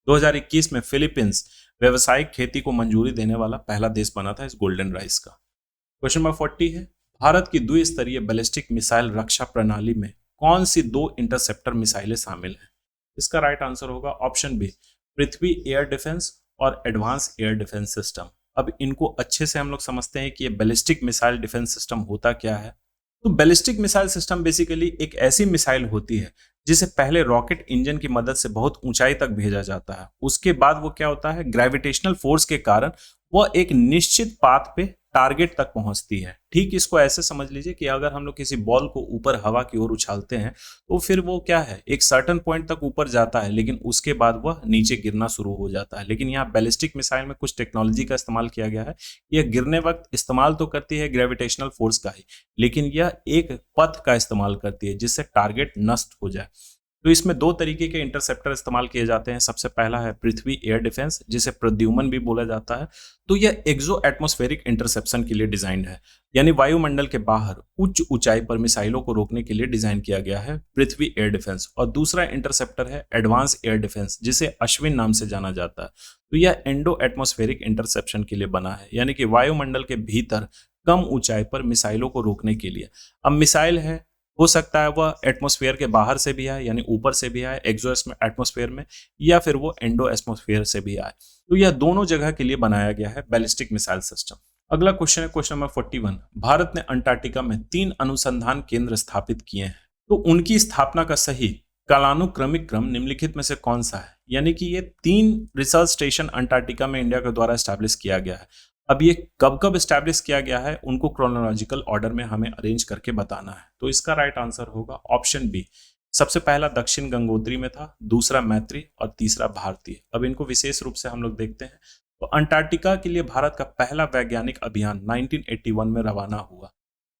2021 में फिलीपींस व्यावसायिक खेती को मंजूरी देने वाला पहला देश बना था इस गोल्डन राइस का। क्वेश्चन नंबर 40 है। भारत की द्विस्तरीय बैलिस्टिक मिसाइल रक्षा प्रणाली में कौन सी 2 इंटरसेप्टर मिसाइलें शामिल हैं? इसका राइट आंसर होगा ऑप्शन बी, पृथ्वी एयर डिफेंस और एडवांस एयर डिफेंस सिस्टम। अब इनको अच्छे से हम लोग समझते हैं कि ये बैलिस्टिक मिसाइल डिफेंस सिस्टम होता क्या है। तो बैलिस्टिक मिसाइल सिस्टम बेसिकली एक ऐसी मिसाइल होती है जिसे पहले रॉकेट इंजन की मदद से बहुत ऊंचाई तक भेजा जाता है। उसके बाद वो क्या होता है, ग्रेविटेशनल फोर्स के कारण वह एक निश्चित पाथ पे टारगेट तक पहुंचती है। ठीक इसको ऐसे समझ लीजिए कि अगर हम लोग किसी बॉल को ऊपर हवा की ओर उछालते हैं तो फिर वो क्या है, एक सर्टेन पॉइंट तक ऊपर जाता है, लेकिन उसके बाद वह नीचे गिरना शुरू हो जाता है। लेकिन यहाँ बैलिस्टिक मिसाइल में कुछ टेक्नोलॉजी का इस्तेमाल किया गया है। यह गिरने वक्त इस्तेमाल तो करती है ग्रेविटेशनल फोर्स का ही, लेकिन यह एक पथ का इस्तेमाल करती है जिससे टारगेट नष्ट हो जाए। तो इसमें 2 तरीके के इंटरसेप्टर इस्तेमाल किए जाते हैं। सबसे पहला है पृथ्वी एयर डिफेंस, जिसे प्रद्युमन भी बोला जाता है। तो यह एक्सो एटमॉस्फेरिक इंटरसेप्शन के लिए डिजाइंड है, यानी वायुमंडल के बाहर उच्च ऊंचाई पर मिसाइलों को रोकने के लिए डिजाइन किया गया है पृथ्वी एयर डिफेंस। और दूसरा इंटरसेप्टर है एडवांस एयर डिफेंस, जिसे अश्विन नाम से जाना जाता है। तो यह एंडो एटमॉस्फेरिक इंटरसेप्शन के लिए बना है, यानी कि वायुमंडल के भीतर कम ऊंचाई पर मिसाइलों को रोकने के लिए। अब मिसाइल है, हो सकता है वह एटमॉस्फेयर के बाहर से भी आए, यानी ऊपर से भी आए एक्सो एटमॉस्फेयर में, या फिर वो एंडो एटमॉस्फेयर से भी आए। तो यह दोनों जगह के लिए बनाया गया है बैलिस्टिक मिसाइल सिस्टम। अगला क्वेश्चन है क्वेश्चन नंबर 41। भारत ने अंटार्कटिका में 3 अनुसंधान केंद्र स्थापित किए हैं, तो उनकी स्थापना का सही कालानुक्रमिक क्रम निम्नलिखित में से कौन सा है? यानी कि ये 3 रिसर्च स्टेशन अंटार्कटिका में इंडिया के द्वारा स्टैब्लिश किया गया है। अब ये कब कब स्टैब्लिश किया गया है, उनको क्रोनोलॉजिकल ऑर्डर में हमें अरेंज करके बताना है। तो इसका राइट आंसर होगा ऑप्शन बी। सबसे पहला दक्षिण गंगोत्री में था, दूसरा मैत्री और तीसरा भारतीय। अब इनको विशेष रूप से हम लोग देखते हैं। तो अंटार्कटिका के लिए भारत का पहला वैज्ञानिक अभियान 1981 में रवाना हुआ,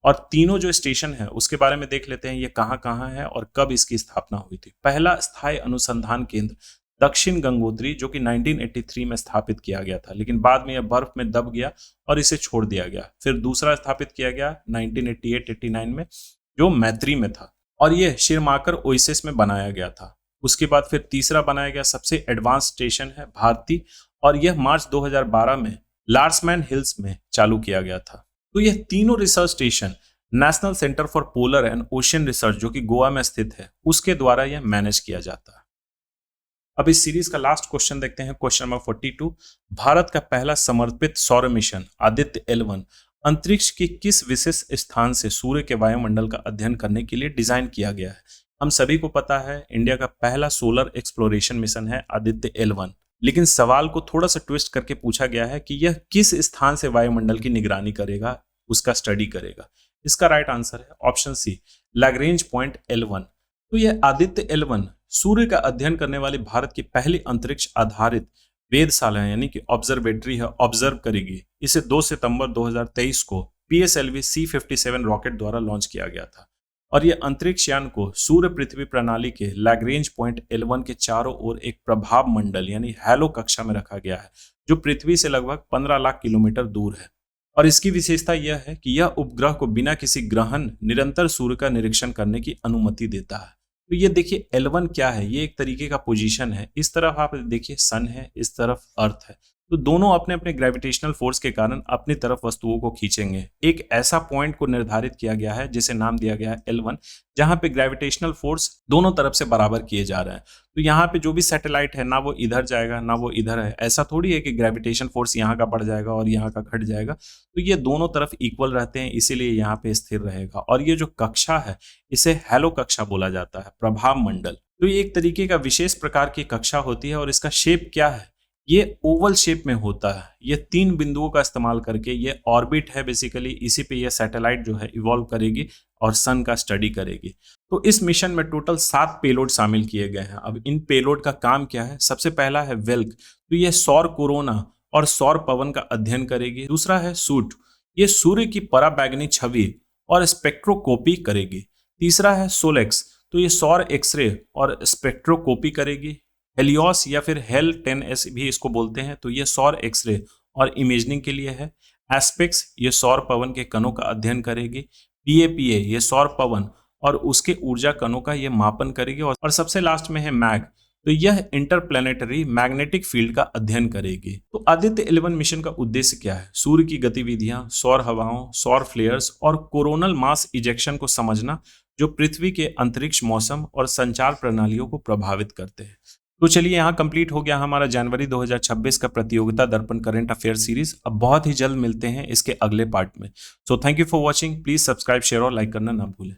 और तीनों जो स्टेशन है उसके बारे में देख लेते हैं, ये कहाँ कहाँ है और कब इसकी स्थापना हुई थी। पहला स्थायी अनुसंधान केंद्र दक्षिण गंगोत्री, जो कि 1983 में स्थापित किया गया था, लेकिन बाद में यह बर्फ में दब गया और इसे छोड़ दिया गया। फिर दूसरा स्थापित किया गया 1988-89 में, जो मैत्री में था, और यह शिरमाकर ओएसिस में बनाया गया था। उसके बाद फिर तीसरा बनाया गया सबसे एडवांस स्टेशन है भारती, और यह मार्च 2012 में लार्समैन हिल्स में चालू किया गया था। तो यह तीनों research station national centre for polar and ocean research जो कि गोवा में स्थित है उसके द्वारा यह मैनेज किया जाता है। अब इस सीरीज का लास्ट क्वेश्चन देखते हैं, क्वेश्चन नंबर 42। भारत का पहला समर्पित सौर मिशन आदित्य L1 अंतरिक्ष के किस विशेष स्थान से सूर्य के वायुमंडल का अध्ययन करने के लिए डिजाइन किया गया है? हम सभी को पता है इंडिया का पहला सोलर एक्सप्लोरेशन मिशन है आदित्य L1, लेकिन सवाल को थोड़ा सा ट्विस्ट करके पूछा गया है कि यह किस स्थान से वायुमंडल की निगरानी करेगा, उसका स्टडी करेगा। इसका राइट आंसर है option C, Lagrange point L1। तो यह आदित्य L1 सूर्य का अध्ययन करने वाली भारत की पहली अंतरिक्ष आधारित वेधशाला यानी कि ऑब्जर्वेटरी है, ऑब्जर्व करेगी। इसे 2 सितंबर 2023 को PSLV C57 रॉकेट द्वारा लॉन्च किया गया था और यह अंतरिक्ष यान को सूर्य पृथ्वी प्रणाली के लैग्रेंज पॉइंट L1 के चारों ओर एक प्रभाव मंडल यानी हैलो कक्षा में रखा गया है जो पृथ्वी से लगभग 15 लाख किलोमीटर दूर है। और इसकी विशेषता यह है कि यह उपग्रह को बिना किसी ग्रहण निरंतर सूर्य का निरीक्षण करने की अनुमति देता है। तो ये देखिए L1 क्या है, ये एक तरीके का पोजीशन है। इस तरफ आप देखिए सन है, इस तरफ अर्थ है, तो दोनों अपने अपने ग्रेविटेशनल फोर्स के कारण अपनी तरफ वस्तुओं को खींचेंगे। एक ऐसा पॉइंट को निर्धारित किया गया है जिसे नाम दिया गया है L1, जहां पे ग्रेविटेशनल फोर्स दोनों तरफ से बराबर किए जा रहे हैं। तो यहाँ पे जो भी सैटेलाइट है ना वो इधर जाएगा ना वो इधर है, ऐसा थोड़ी है कि ग्रेविटेशन फोर्स यहाँ का बढ़ जाएगा और यहाँ का घट जाएगा। तो ये दोनों तरफ इक्वल रहते हैं, इसीलिए यहाँ पे स्थिर रहेगा। और ये जो कक्षा है इसे हैलो कक्षा बोला जाता है, प्रभाव मंडल। तो ये एक तरीके का विशेष प्रकार की कक्षा होती है और इसका शेप क्या है, ये ओवल शेप में होता है। ये 3 बिंदुओं का इस्तेमाल करके ये ऑर्बिट है बेसिकली, इसी पे ये सैटेलाइट जो है इवॉल्व करेगी और सन का स्टडी करेगी। तो इस मिशन में टोटल 7 पेलोड शामिल किए गए हैं। अब इन पेलोड का काम क्या है? सबसे पहला है वेल्क, तो ये सौर कोरोना और सौर पवन का अध्ययन करेगी। दूसरा है सूट, ये सूर्य की पराबैंगनी छवि और स्पेक्ट्रोस्कोपी करेगी। तीसरा है सोलेक्स, तो ये सौर एक्सरे और स्पेक्ट्रोस्कोपी करेगी। हेलियोस या फिर हेल 10S भी इसको बोलते हैं, तो ये सौर एक्सरे और इमेजिंग के लिए है। एस्पेक्स, ये सौर पवन के कणों का अध्ययन करेगी। PAPA, ये सौर पवन और उसके ऊर्जा कणों का ये मापन करेगी। और सबसे लास्ट में है मैग, तो यह इंटरप्लैनेटरी मैग्नेटिक फील्ड का अध्ययन करेगी। तो आदित्य L1 मिशन का उद्देश्य क्या है? सूर्य की गतिविधियां, सौर हवाओं, सौर फ्लेयर्स और कोरोनल मास इजेक्शन को समझना जो पृथ्वी के अंतरिक्ष मौसम और संचार प्रणालियों को प्रभावित करते हैं। तो चलिए यहाँ कंप्लीट हो गया हमारा जनवरी 2026 का प्रतियोगिता दर्पण करंट अफेयर सीरीज। अब बहुत ही जल्द मिलते हैं इसके अगले पार्ट में। So thank you for watching, please subscribe, share और लाइक करना ना भूलें।